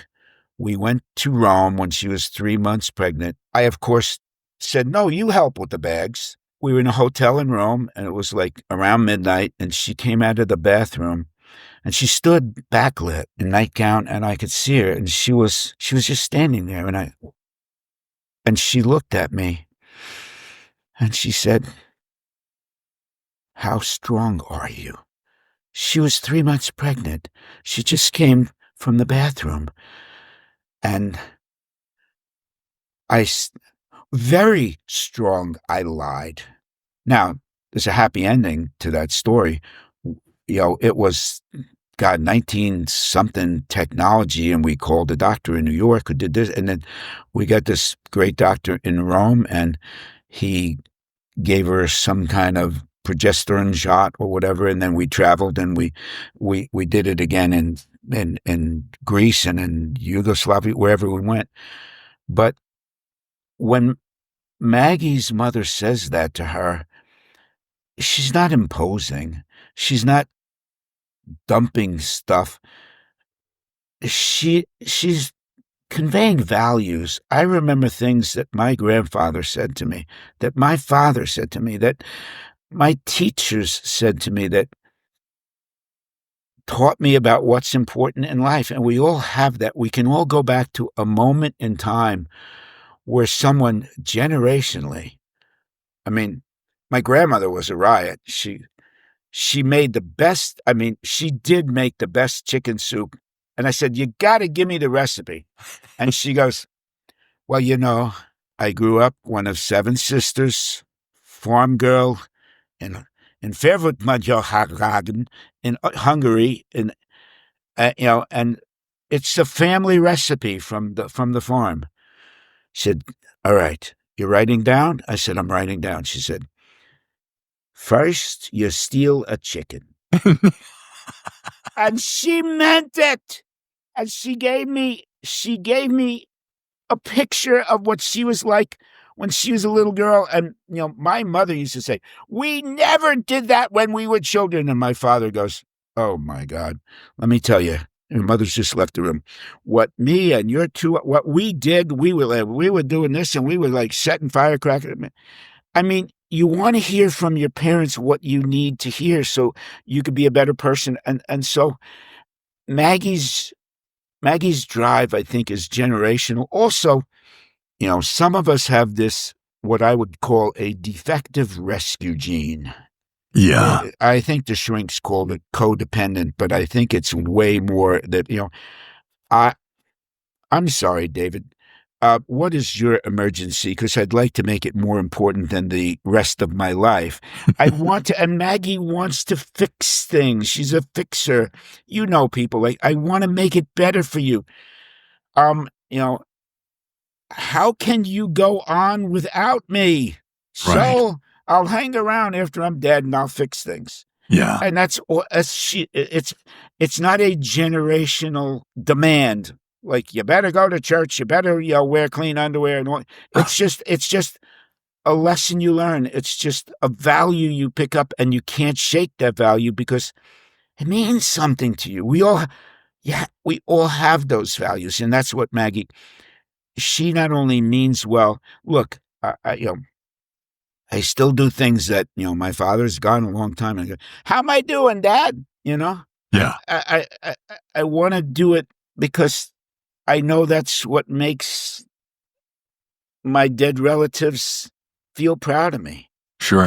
We went to Rome when she was 3 months pregnant. I, of course, said, no, you help with the bags. We were in a hotel in Rome and it was like around midnight and she came out of the bathroom and she stood backlit in nightgown and I could see her and she was just standing there and she looked at me and she said, how strong are you? She was 3 months pregnant. She just came from the bathroom. And very strong, I lied. Now, there's a happy ending to that story. It was, 19-something technology, and we called a doctor in New York who did this. And then we got this great doctor in Rome, and he gave her some kind of progesterone shot or whatever. And then we traveled, and we did it again in Greece and in Yugoslavia, wherever we went. But when Maggie's mother says that to her, she's not imposing. She's not dumping stuff. She's conveying values. I remember things that my grandfather said to me, that my father said to me, that my teachers said to me, that taught me about what's important in life. And we all have that. We can all go back to a moment in time where someone generationally, my grandmother was a riot. She made the best, she did make the best chicken soup. And I said, you got to give me the recipe. And she goes, well, I grew up one of 7 sisters, farm girl in Fehérvárhagen in Hungary. And it's a family recipe from the farm. She said, all right, you're writing down? I said, I'm writing down. She said, first, you steal a chicken. And she meant it. And she gave me a picture of what she was like when she was a little girl. And, my mother used to say, we never did that when we were children. And my father goes, oh, my God, let me tell you. Your mother's just left the room. What me and your two, what we did, we were doing this and we were like setting firecrackers. You want to hear from your parents what you need to hear so you could be a better person. And so Maggie's drive, I think, is generational. Also, some of us have this, what I would call a defective rescue gene. Yeah. I think the shrinks called it codependent, but I think it's way more that, I'm sorry, David. What is your emergency? Because I'd like to make it more important than the rest of my life. And Maggie wants to fix things. She's a fixer. People, I want to make it better for you. How can you go on without me? Right. So I'll hang around after I'm dead and I'll fix things. Yeah. And that's it's not a generational demand. Like, you better go to church, you better, wear clean underwear and all. It's just a lesson you learn. It's just a value you pick up, and you can't shake that value because it means something to you. We all have those values, and that's what Maggie. She not only means well. Look, I still do things that my father's gone a long time ago. How am I doing, Dad? Yeah. I want to do it because I know that's what makes my dead relatives feel proud of me. Sure.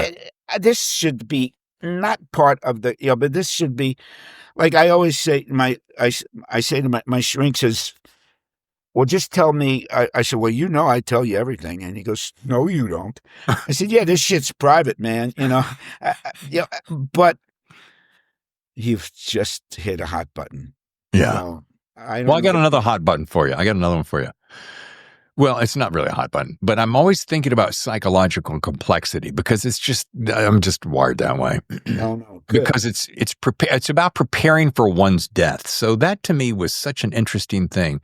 This should be not part of the, but this should be, like I always say, I say to my shrink says, well, just tell me. I said, well, I tell you everything. And he goes, no, you don't. I said, yeah, this shit's private, man. But you've just hit a hot button. Yeah. I got another hot button for you. I got another one for you. Well, it's not really a hot button, but I'm always thinking about psychological complexity because I'm just wired that way. No. Good. Because it's about preparing for one's death. So that to me was such an interesting thing.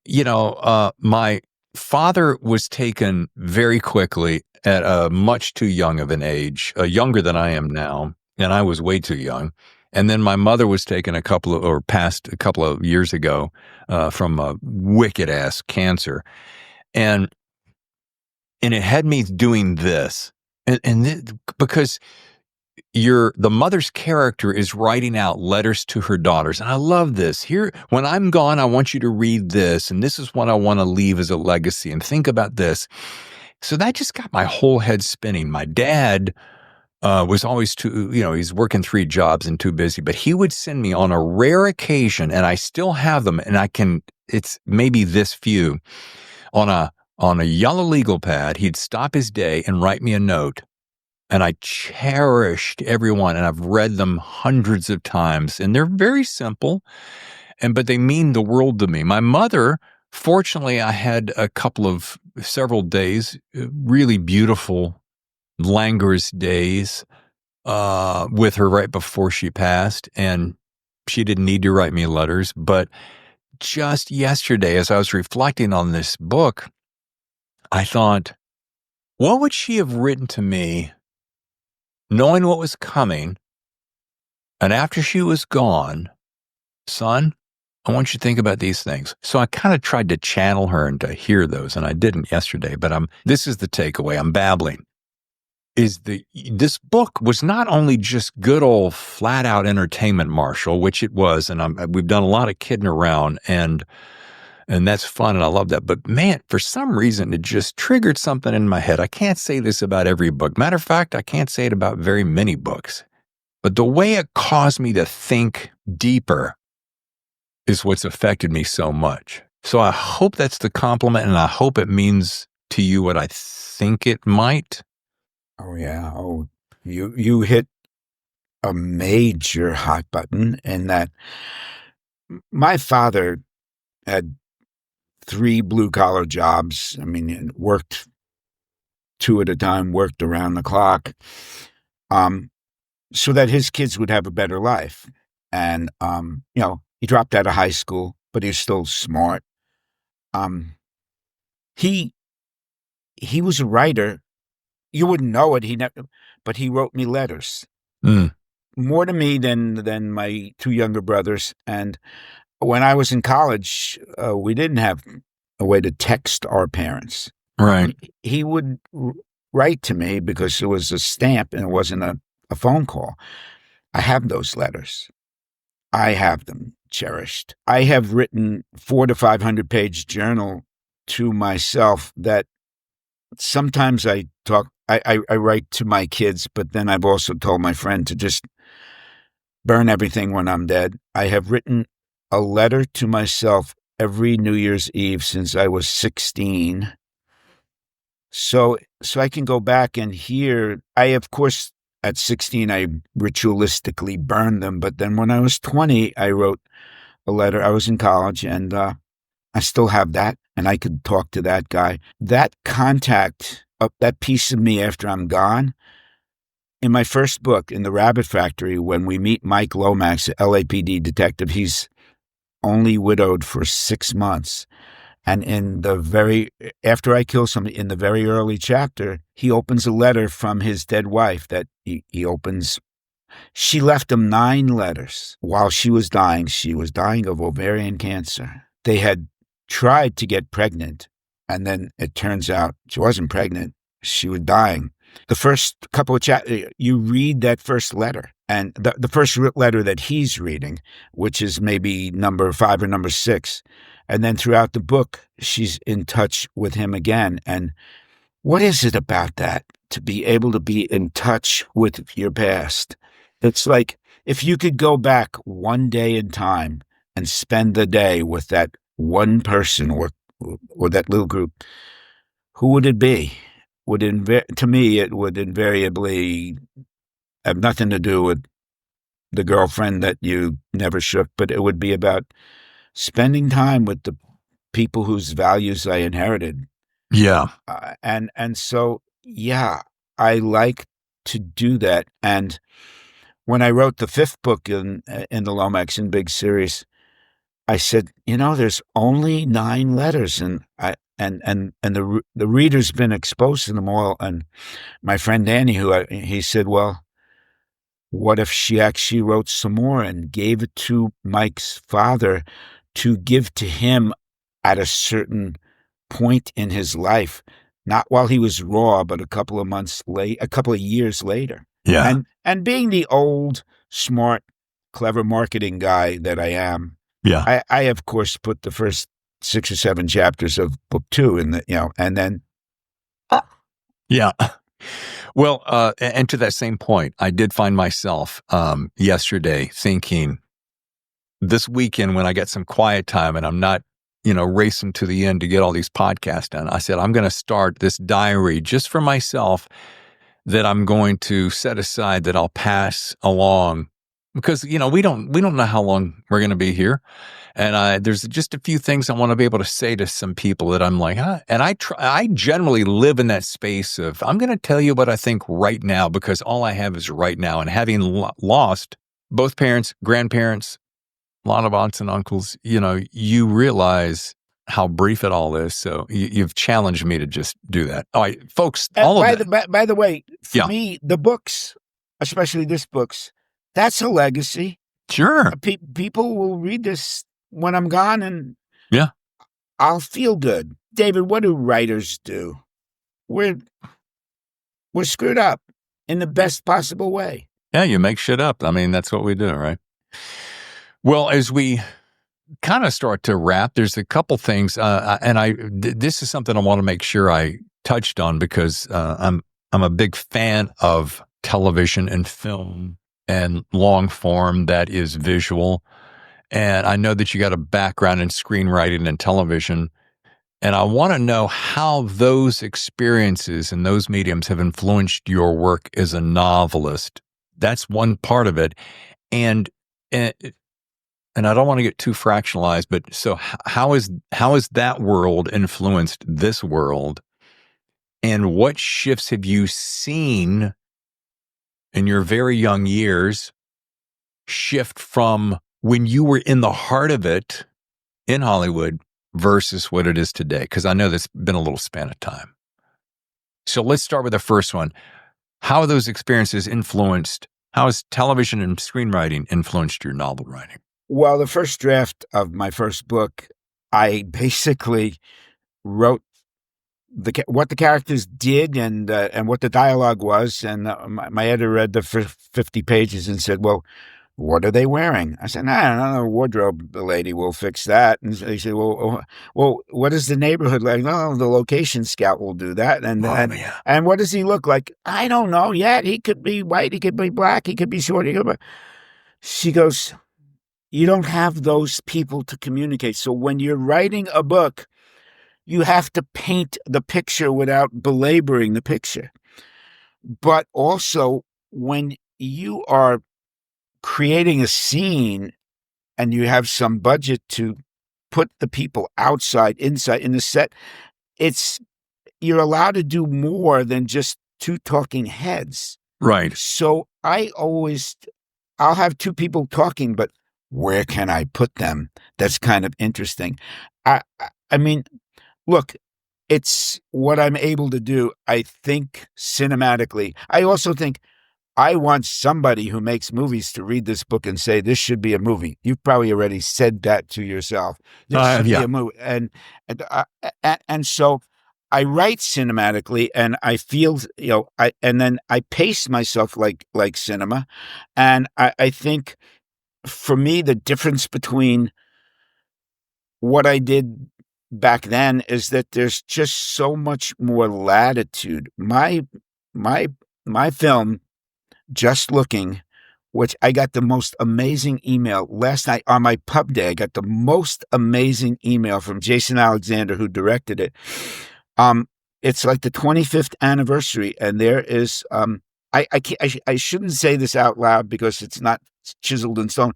My father was taken very quickly at a much too young of an age, younger than I am now, and I was way too young. And then my mother was taken passed a couple of years ago from a wicked ass cancer, and it had me doing this, because the mother's character is writing out letters to her daughters, and I love this. Here, when I'm gone, I want you to read this, and this is what I want to leave as a legacy, and think about this. So that just got my whole head spinning. My dad was always he's working 3 jobs and too busy, but he would send me on a rare occasion, and I still have them, and it's maybe this few, on a yellow legal pad. He'd stop his day and write me a note, and I cherished every one, and I've read them hundreds of times, and they're very simple, but they mean the world to me. My mother, fortunately, I had several days, really beautiful, languorous days with her right before she passed, and she didn't need to write me letters. But just yesterday, as I was reflecting on this book, I thought, what would she have written to me knowing what was coming, and after she was gone? Son, I want you to think about these things. So I kind of tried to channel her and to hear those, and I didn't yesterday, but this is the takeaway. I'm babbling. This book was not only just good old flat out entertainment, Marshall, which it was, and we've done a lot of kidding around, and that's fun, and I love that. But man, for some reason, it just triggered something in my head. I can't say this about every book. Matter of fact, I can't say it about very many books. But the way it caused me to think deeper is what's affected me so much. So I hope that's the compliment, and I hope it means to you what I think it might. Oh, yeah. Oh, you hit a major hot button in that my father had 3 blue-collar jobs. I mean, worked 2 at a time, worked around the clock, so that his kids would have a better life. And, he dropped out of high school, but he was still smart. He was a writer. You wouldn't know it. But he wrote me letters, more to me than my 2 younger brothers. And when I was in college, we didn't have a way to text our parents. Right. He would write to me because it was a stamp and it wasn't a phone call. I have those letters. I have them cherished. I have written 400 to 500 page journal to myself that sometimes I write to my kids, but then I've also told my friend to just burn everything when I'm dead. I have written a letter to myself every New Year's Eve since I was 16. So I can go back and hear. Of course, at 16, I ritualistically burned them. But then when I was 20, I wrote a letter. I was in college, and I still have that, and I could talk to that guy. That contact, that piece of me after I'm gone. In my first book, in The Rabbit Factory, when we meet Mike Lomax, a LAPD detective, he's only widowed for 6 months. And after I kill somebody, in the very early chapter, he opens a letter from his dead wife that he opens. She left him 9 letters while she was dying. She was dying of ovarian cancer. They had tried to get pregnant, and then it turns out she wasn't pregnant. She was dying. The first couple of you read that first letter, and the first letter that he's reading, which is maybe number 5 or number 6. And then throughout the book, she's in touch with him again. And what is it about that? to be able to be in touch with your past. It's like if you could go back one day in time and spend the day with that one person or that little group, who would it be? To me, it would invariably have nothing to do with the girlfriend that you never shook, but it would be about spending time with the people whose values I inherited. Yeah. And so, yeah, I like to do that. And when I wrote the fifth book in the Lomax and Big series, I said, there's only 9 letters, and the reader's been exposed to them all. And my friend Danny, he said, well, what if she actually wrote some more and gave it to Mike's father to give to him at a certain point in his life, not while he was raw, but a couple of years later. Yeah. And being the old, smart, clever marketing guy that I am, Yeah. I of course put the first 6 or 7 chapters of book 2 in and then. Yeah. Well, and to that same point, I did find myself yesterday thinking this weekend when I get some quiet time and I'm not, racing to the end to get all these podcasts done, I said, I'm going to start this diary just for myself that I'm going to set aside that I'll pass along because, we don't know how long we're going to be here. And there's just a few things I want to be able to say to some people that I'm like, huh? And I generally live in that space of, I'm going to tell you what I think right now because all I have is right now. And having lost both parents, grandparents, a lot of aunts and uncles, you realize how brief it all is. So you've challenged me to just do that. All right, folks, all of that. By the way, for me, the books, especially this books, that's a legacy. Sure. People will read this when I'm gone, and yeah, I'll feel good. David, what do writers do? We're screwed up in the best possible way. Yeah, you make shit up. I mean, that's what we do, right? Well, as we kind of start to wrap, there's a couple things, this is something I want to make sure I touched on because I'm a big fan of television and film and long form that is visual. And I know that you got a background in screenwriting and television. And I want to know how those experiences and those mediums have influenced your work as a novelist. That's one part of it. And I don't want to get too fractionalized, but so how is that world influenced this world? And what shifts have you seen in your very young years shift from when you were in the heart of it in Hollywood versus what it is today? Because I know there's been a little span of time. So let's start with the first one. How have those experiences how has television and screenwriting influenced your novel writing? Well, the first draft of my first book, I basically wrote what the characters did and what the dialogue was, and my editor read the 50 pages and said, "Well, what are they wearing?" I said, "I don't know. Wardrobe lady will fix that." And they said, "Well, what is the neighborhood like?" "No, the location scout will do that." And what does he look like? "I don't know yet. He could be white. He could be black. He could be short. She goes, "You don't have those people to communicate. So when you're writing a book, you have to paint the picture without belaboring the picture. But also, when you are creating a scene and you have some budget to put the people outside, inside, in the set, you're allowed to do more than just 2 talking heads." Right. So I'll have 2 people talking, but where can I put them? That's kind of interesting. I mean, look, it's what I'm able to do. I think cinematically. I also think I want somebody who makes movies to read this book and say, this should be a movie. You've probably already said that to yourself. This should be a movie. And so I write cinematically, and I feel, and then I pace myself like cinema. And I think for me, the difference between what I did back then is that there's just so much more latitude. My my film, Just Looking, which I got the most amazing email last night on my pub day. I got the most amazing email from Jason Alexander, who directed it. It's like the 25th anniversary, and there is I shouldn't say this out loud because it's not chiseled in stone,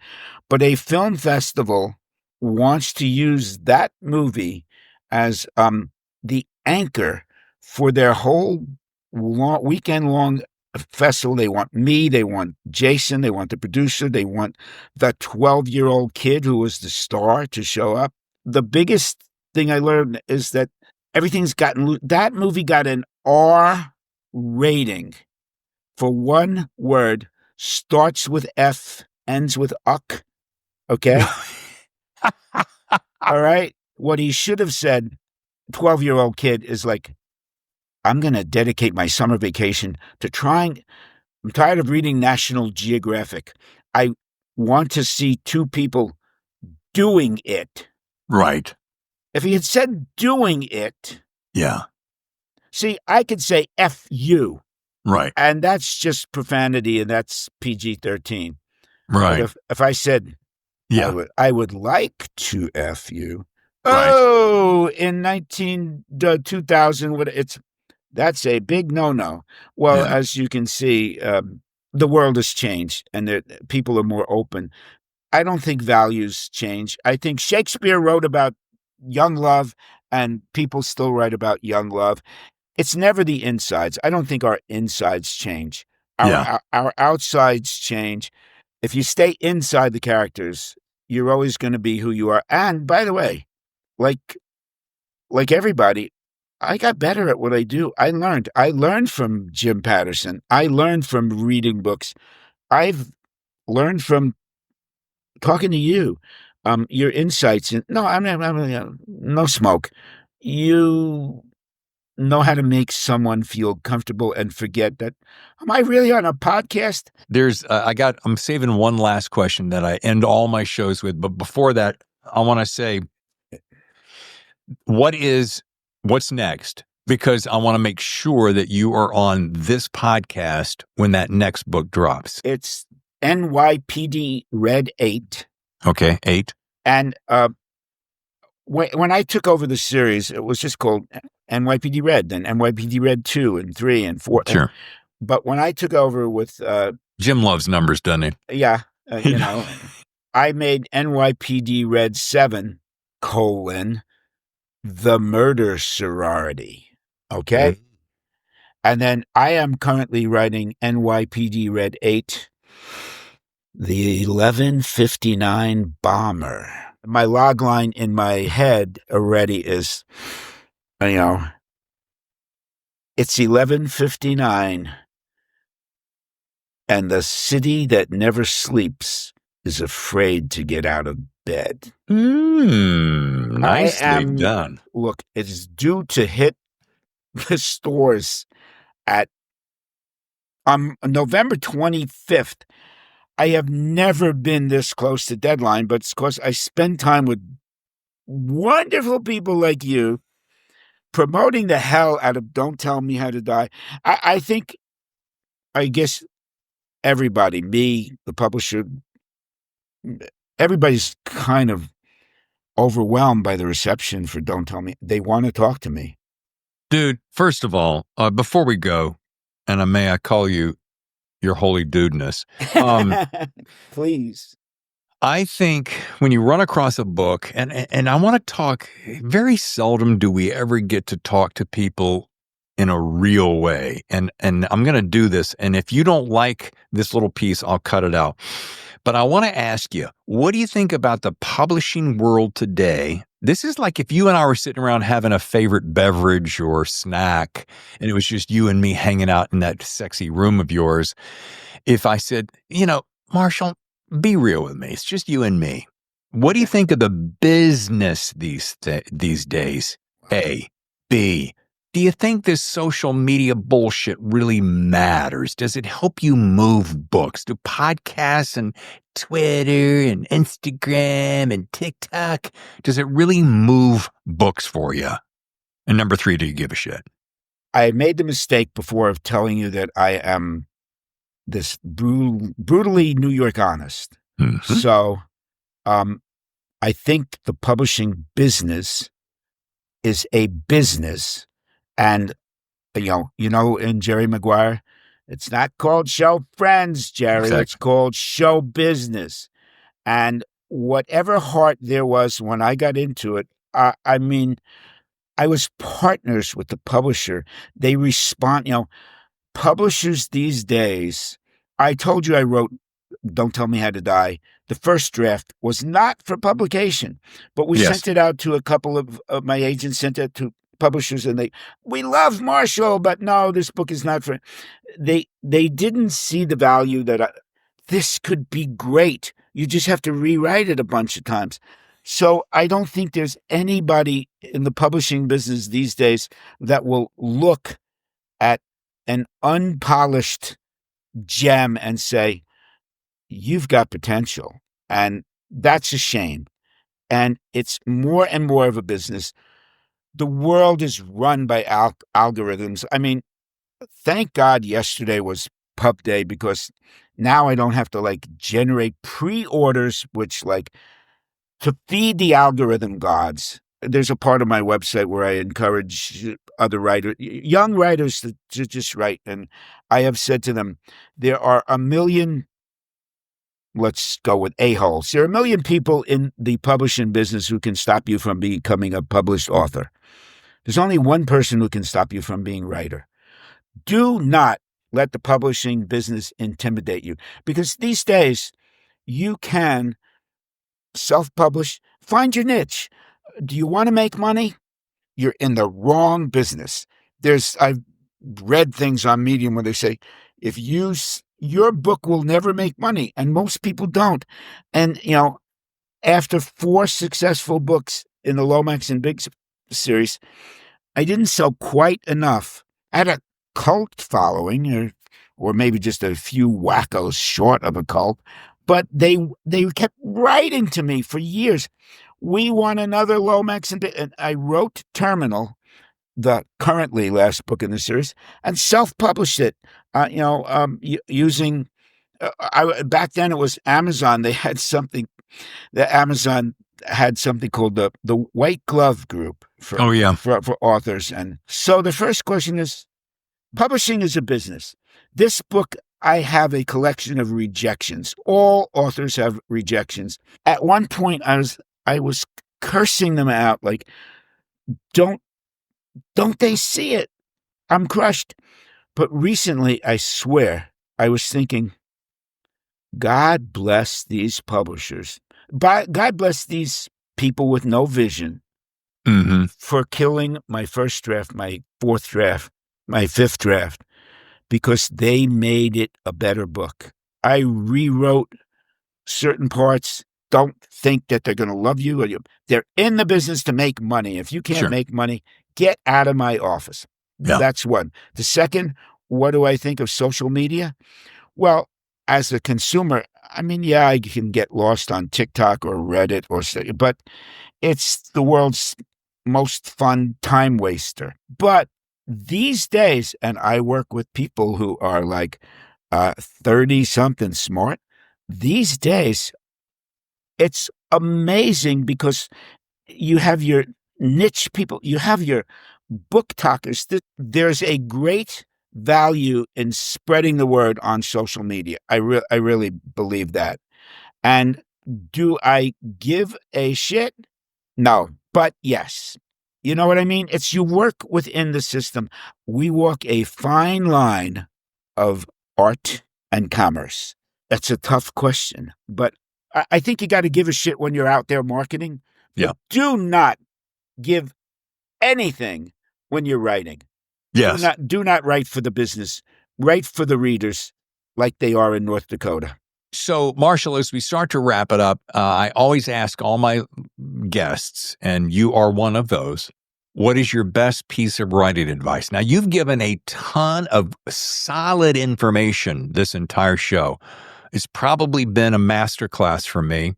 but a film festival wants to use that movie as the anchor for their whole weekend long festival. They want me, they want Jason, they want the producer, they want the 12-year-old kid who was the star to show up. The biggest thing I learned is that that movie got an R rating for one word, starts with F, ends with uck. Okay? All right? What he should have said, 12-year-old kid, is like, I'm going to dedicate my summer vacation to I'm tired of reading National Geographic. I want to see two people doing it. Right. If he had said doing it, Yeah. see, I could say F you. Right. And that's just profanity, and that's PG-13. Right. But if I said, Yeah. I would like to F you. Right. Oh, in 2000, that's a big no-no. Well, Yeah. as you can see, the world has changed, and people are more open. I don't think values change. I think Shakespeare wrote about young love, and people still write about young love. It's never the insides. I don't think our insides change. Our outsides change. If you stay inside the characters, you're always going to be who you are. And by the way, like everybody, I got better at what I do. I learned from Jim Patterson. I learned from reading books. I've learned from talking to you. Your insights. I'm no smoke. You know how to make someone feel comfortable and forget that. Am I really on a podcast? I'm saving one last question that I end all my shows with. But before that, I want to say, what's next? Because I want to make sure that you are on this podcast when that next book drops. It's NYPD Red 8. Okay, 8. And when I took over the series, it was just called NYPD Red, then NYPD Red 2 and 3 and 4. Sure. But when I took over with... Jim loves numbers, doesn't he? Yeah. I made NYPD Red 7, The Murder Sorority. Okay? Mm-hmm. And then I am currently writing NYPD Red 8, The 11:59 Bomber. My log line in my head already is, it's 11:59, and the city that never sleeps is afraid to get out of bed. Nicely done. Look, it's due to hit the stores at November 25th. I have never been this close to deadline, but it's because I spend time with wonderful people like you promoting the hell out of Don't Tell Me How to Die. I guess everybody, me, the publisher, everybody's kind of overwhelmed by the reception for Don't Tell Me. They want to talk to me. Dude, first of all, before we go, and may I call you your holy dudeness. Please. I think when you run across a book, and I want to talk, very seldom do we ever get to talk to people in a real way. And I'm going to do this. And if you don't like this little piece, I'll cut it out. But I want to ask you, what do you think about the publishing world today? This is like if you and I were sitting around having a favorite beverage or snack, and it was just you and me hanging out in that sexy room of yours. If I said, Marshall, be real with me. It's just you and me. What do you think of the business these days? A. B. Do you think this social media bullshit really matters? Does it help you move books? Do podcasts and Twitter and Instagram and TikTok, does it really move books for you? And number 3, do you give a shit? I made the mistake before of telling you that I am this brutally New York honest. Mm-hmm. So I think the publishing business is a business. And, in Jerry Maguire, it's not called show friends, Jerry. Exactly. It's called show business. And whatever heart there was when I got into it, I mean, I was partners with the publisher. They respond, publishers these days. I told you I wrote Don't Tell Me How to Die. The first draft was not for publication, but we sent it out to a couple of my agents, sent it to publishers, and we love Marshall, but no, this book is not for. They didn't see the value that this could be great. You just have to rewrite it a bunch of times. So I don't think there's anybody in the publishing business these days that will look at an unpolished gem and say, you've got potential. And that's a shame. And it's more and more of a business. The world is run by algorithms. I mean, thank God yesterday was pub day, because now I don't have to generate pre-orders, which to feed the algorithm gods. There's a part of my website where I encourage other writers, young writers, to just write. And I have said to them, there are a million, let's go with a-holes. There are a million people in the publishing business who can stop you from becoming a published author. There's only one person who can stop you from being a writer. Do not let the publishing business intimidate you, because these days you can self-publish, find your niche. Do you want to make money? You're in the wrong business. I've read things on Medium where they say, if your book will never make money, and most people don't. And, after 4 successful books in the Lomax and Biggs series, I didn't sell quite enough. I had a cult following, or maybe just a few wackos short of a cult, but they kept writing to me for years. We want another Lomax and I wrote Terminal, the currently last book in the series, and self-published it. Using back then it was Amazon. They had something. Amazon had something called the White Glove Group for authors. And so the first question is, publishing is a business. This book, I have a collection of rejections. All authors have rejections. At one point, I was cursing them out, like, don't they see it? I'm crushed. But recently, I swear, I was thinking, God bless these publishers. God bless these people with no vision for killing my first draft, my fourth draft, my fifth draft, because they made it a better book. I rewrote certain parts. Don't think that they're going to love you. They're in the business to make money. If you can't make money, get out of my office. Yeah. That's one. The second, what do I think of social media? Well, as a consumer, I mean, yeah, I can get lost on TikTok or Reddit but it's the world's most fun time waster. But these days, and I work with people who are 30-something smart, these days, it's amazing because you have your niche people, you have your book talkers. There's a great value in spreading the word on social media. I really believe that. And do I give a shit? No, but yes. You know what I mean? It's you work within the system. We walk a fine line of art and commerce. That's a tough question, but I think you got to give a shit when you're out there marketing. Yeah. Do not give anything when you're writing. Yes. Do not write for the business. Write for the readers like they are in North Dakota. So, Marshall, as we start to wrap it up, I always ask all my guests, and you are one of those, what is your best piece of writing advice? Now, you've given a ton of solid information this entire show. It's probably been a masterclass for me.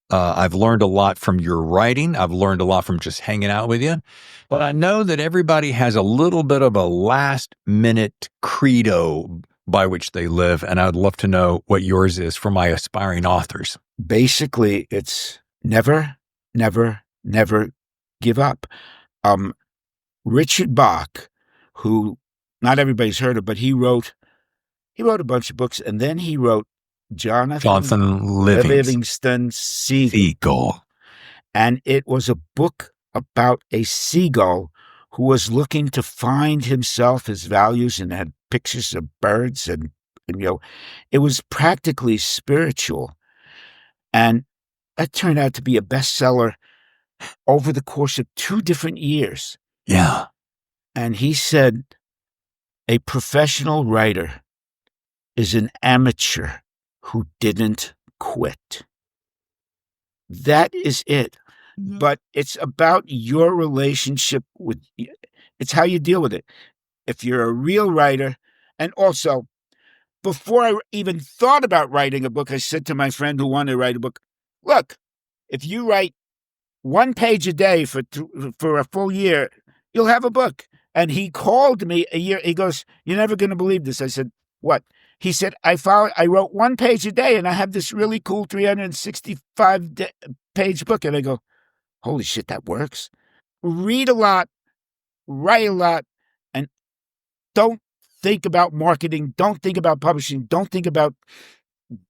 I've learned a lot from your writing. I've learned a lot from just hanging out with you. But I know that everybody has a little bit of a last-minute credo by which they live, and I'd love to know what yours is for my aspiring authors. Basically, it's never, never, never give up. Richard Bach, who not everybody's heard of, but he wrote a bunch of books, and then he wrote Jonathan Livingston Seagull. And it was a book about a seagull who was looking to find himself, his values, and had pictures of birds, and it was practically spiritual. And that turned out to be a bestseller over the course of 2 different years. Yeah. And he said, a professional writer is an amateur who didn't quit. That is it. But it's about your relationship with, it's how you deal with it. If you're a real writer, and also, before I even thought about writing a book, I said to my friend who wanted to write a book, look, if you write 1 page a day for a full year, you'll have a book. And he called me a year. He goes, you're never going to believe this. I said, what? He said, I wrote 1 page a day, and I have this really cool 365-page book. And I go, holy shit, that works. Read a lot, write a lot, and don't think about marketing. Don't think about publishing. Don't think about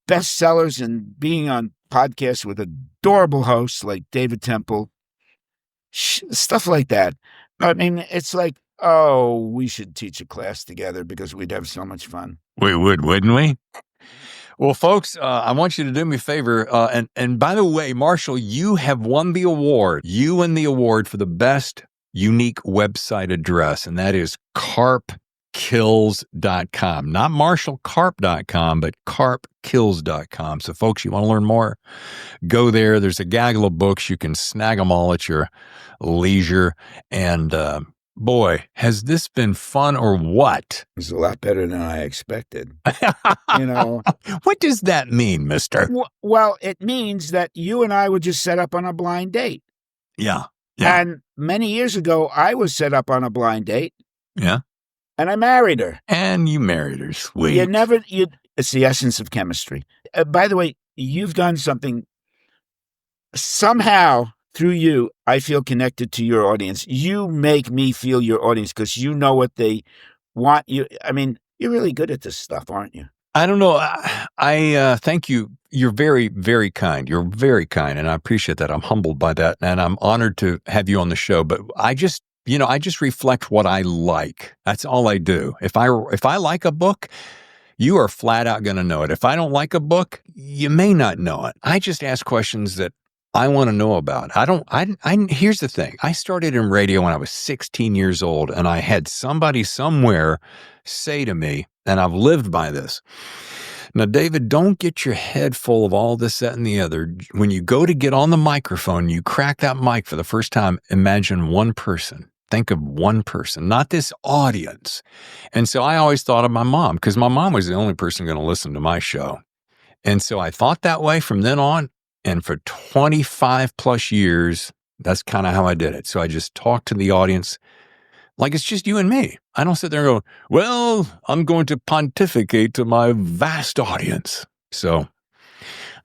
bestsellers and being on podcasts with adorable hosts like David Temple. Stuff like that. I mean, it's like, oh, we should teach a class together because we'd have so much fun. We would, wouldn't we? Well, folks, I want you to do me a favor. And by the way, Marshall, you have won the award. You won the award for the best unique website address, and that is carpkills.com. Not marshallkarp.com, but carpkills.com. So, folks, you want to learn more? Go there. There's a gaggle of books. You can snag them all at your leisure. And boy, has this been fun or what? It's a lot better than I expected. What does that mean, mister? Well, it means that you and I were just set up on a blind date. Yeah. And many years ago, I was set up on a blind date. Yeah. And I married her. And you married her. Sweet. It's the essence of chemistry. By the way, you've done something. Somehow, through you, I feel connected to your audience. You make me feel your audience because you know what they want. You're really good at this stuff, aren't you? I don't know. I thank you. You're very, very kind. You're very kind, and I appreciate that. I'm humbled by that, and I'm honored to have you on the show. But I just reflect what I like. That's all I do. If I like a book, you are flat out going to know it. If I don't like a book, you may not know it. I just ask questions that I want to know about. Here's the thing. I started in radio when I was 16 years old, and I had somebody somewhere say to me, and I've lived by this. Now, David, don't get your head full of all this, that, and the other. When you go to get on the microphone, you crack that mic for the first time, imagine one person. Think of one person, not this audience. And so I always thought of my mom, because my mom was the only person going to listen to my show. And so I thought that way from then on. And for 25 plus years, that's kind of how I did it. So I just talked to the audience like it's just you and me. I don't sit there and go, well, I'm going to pontificate to my vast audience. So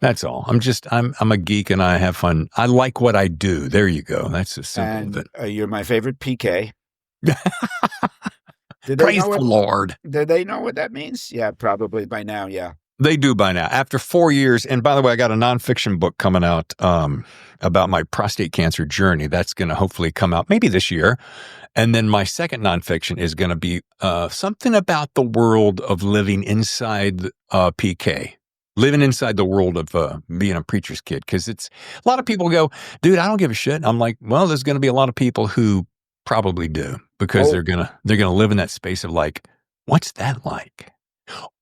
that's all. I'm a geek and I have fun. I like what I do. There you go. That's as simple as it. You're my favorite PK. Praise the Lord. Do they know what that means? Yeah, probably by now. Yeah. They do by now. After 4 years, and by the way, I got a nonfiction book coming out about my prostate cancer journey. That's going to hopefully come out maybe this year. And then my second nonfiction is going to be something about the world of living inside PK, living inside the world of being a preacher's kid. Because it's a lot of people go, dude, I don't give a shit. I'm like, well, there's going to be a lot of people who probably do because they're gonna live in that space of like, what's that like?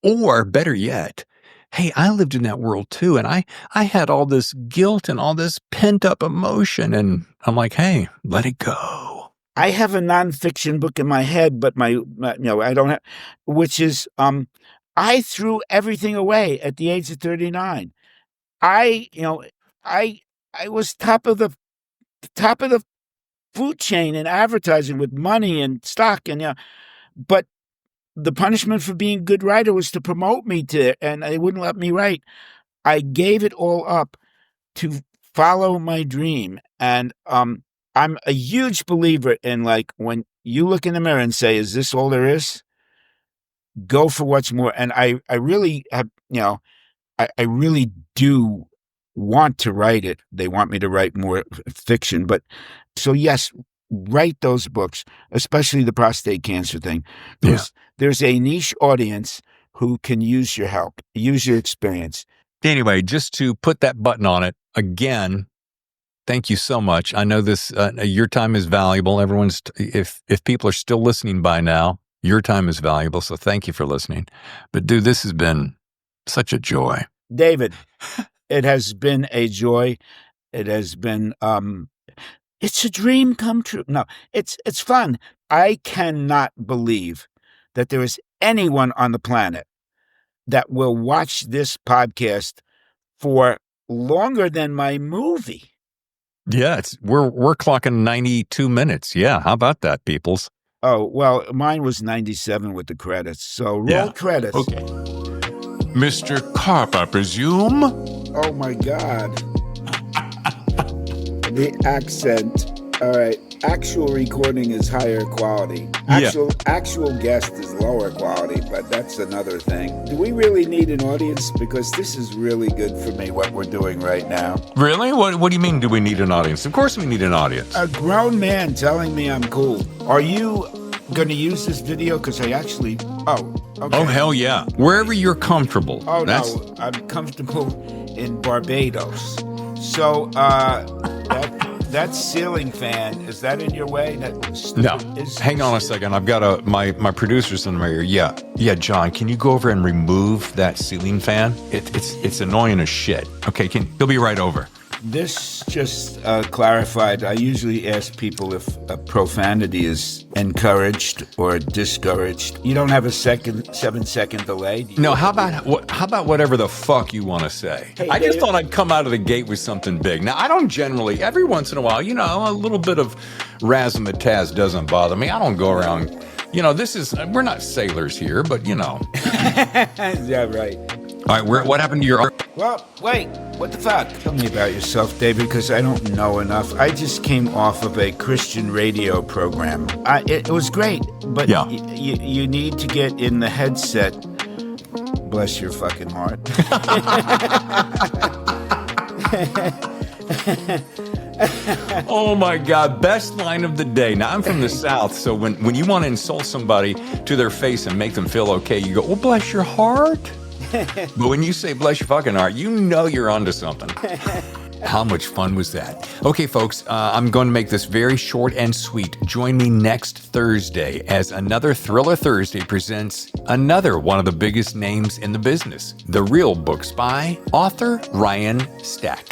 Or better yet, hey, I lived in that world too. And I had all this guilt and all this pent up emotion. And I'm like, hey, let it go. I have a nonfiction book in my head, but I don't have, which is, I threw everything away at the age of 39. I was top of the food chain in advertising with money and stock and but the punishment for being a good writer was to promote me and they wouldn't let me write. I gave it all up to follow my dream. And I'm a huge believer in, like, when you look in the mirror and say, is this all there is? Go for what's more. And I really have, I really do want to write it. They want me to write more fiction. But so, yes, write those books, especially the prostate cancer thing. There's a niche audience who can use your help, use your experience. Anyway, just to put that button on it again, thank you so much. I know this, your time is valuable. If people are still listening by now, your time is valuable. So thank you for listening. But dude, this has been such a joy. David, it has been a joy. It has been, it's a dream come true. No, it's fun. I cannot believe that there is anyone on the planet that will watch this podcast for longer than my movie. Yeah, we're clocking 92 minutes. Yeah, how about that, peoples? Oh, well, mine was 97 with the credits. So roll credits. Okay. Mr. Karp, I presume? Oh, my God. The accent. All right. Actual recording is higher quality. Actual guest is lower quality, but that's another thing. Do we really need an audience? Because this is really good for me, what we're doing right now. Really? What do you mean, do we need an audience? Of course we need an audience. A grown man telling me I'm cool. Are you going to use this video? Because I actually... Oh, okay. Oh, hell yeah. Wherever you're comfortable. Oh, no. I'm comfortable in Barbados. So, that ceiling fan, is that in your way? No. Hang on a second. I've got my producer's in my ear. Yeah, John, can you go over and remove that ceiling fan? It's annoying as shit. Okay, he'll be right over. This just clarified. I usually ask people if profanity is encouraged or discouraged. You don't have a 7-second delay? No, how about whatever the fuck you want to say? Hey, I just thought I'd come out of the gate with something big. Now, I don't generally, every once in a while, a little bit of razzmatazz doesn't bother me. I don't go around, we're not sailors here, but Yeah, right. All right, what happened to your... Well, wait, what the fuck? Tell me about yourself, David, because I don't know enough. I just came off of a Christian radio program. It was great, but you need to get in the headset. Bless your fucking heart. Oh my God, best line of the day. Now, I'm from the South, so when you want to insult somebody to their face and make them feel okay, you go, well, bless your heart. But when you say bless your fucking heart, you're onto something. How much fun was that? Okay, folks, I'm going to make this very short and sweet. Join me next Thursday as another Thriller Thursday presents another one of the biggest names in the business, The Real Book Spy, author Ryan Stack.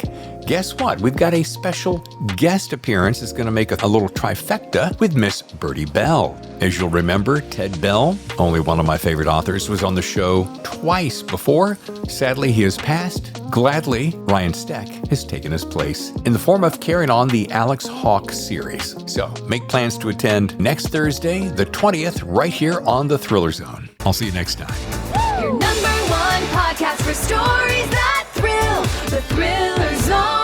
Guess what? We've got a special guest appearance that's going to make a little trifecta with Miss Birdie Bell. As you'll remember, Ted Bell, only one of my favorite authors, was on the show twice before. Sadly, he has passed. Gladly, Ryan Stack has taken his place in the form of carrying on the Alex Hawk series. So make plans to attend next Thursday, the 20th, right here on the Thriller Zone. I'll see you next time. Your #1 podcast for stories that thrill, the Thriller Zone.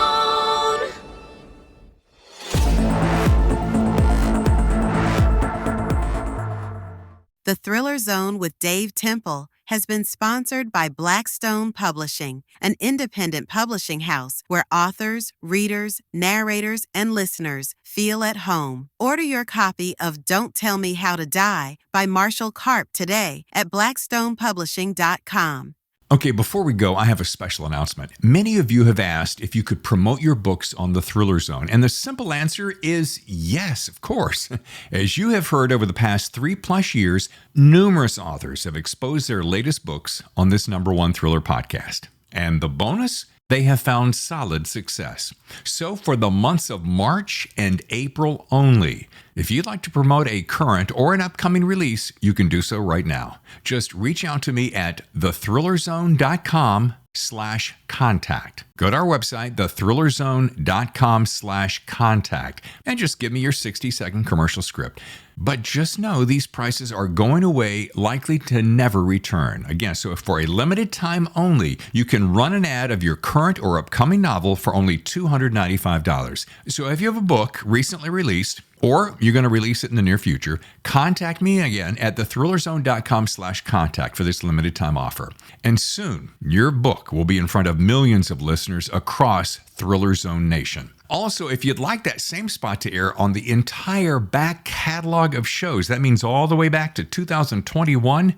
The Thriller Zone with Dave Temple has been sponsored by Blackstone Publishing, an independent publishing house where authors, readers, narrators, and listeners feel at home. Order your copy of Don't Tell Me How to Die by Marshall Karp today at blackstonepublishing.com. Okay, before we go, I have a special announcement. Many of you have asked if you could promote your books on the Thriller Zone, and the simple answer is yes, of course. As you have heard over the past 3+ years, numerous authors have exposed their latest books on this #1 Thriller podcast. And the bonus? They have found solid success. So for the months of March and April only, if you'd like to promote a current or an upcoming release, you can do so right now. Just reach out to me at thethrillerzone.com thethrillerzone.com/contact. Go to our website, thethrillerzone.com/contact, and just give me your 60-second commercial script. But just know these prices are going away, likely to never return. Again, so if for a limited time only, you can run an ad of your current or upcoming novel for only $295. So if you have a book recently released, or you're going to release it in the near future, contact me again at thethrillerzone.com/contact for this limited time offer. And soon, your book will be in front of millions of listeners across Thriller Zone Nation. Also, if you'd like that same spot to air on the entire back catalog of shows, that means all the way back to 2021,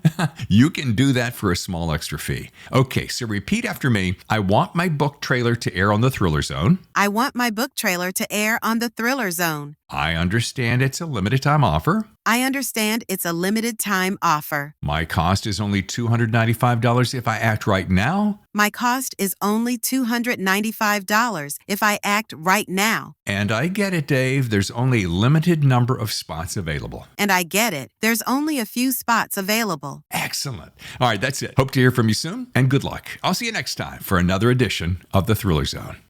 you can do that for a small extra fee. Okay, so repeat after me. I want my book trailer to air on the Thriller Zone. I want my book trailer to air on the Thriller Zone. I understand it's a limited time offer. I understand it's a limited time offer. My cost is only $295 if I act right now. My cost is only $295 if I act right now. And I get it, Dave. There's only a limited number of spots available. And I get it. There's only a few spots available. Excellent. All right, that's it. Hope to hear from you soon, and good luck. I'll see you next time for another edition of The Thriller Zone.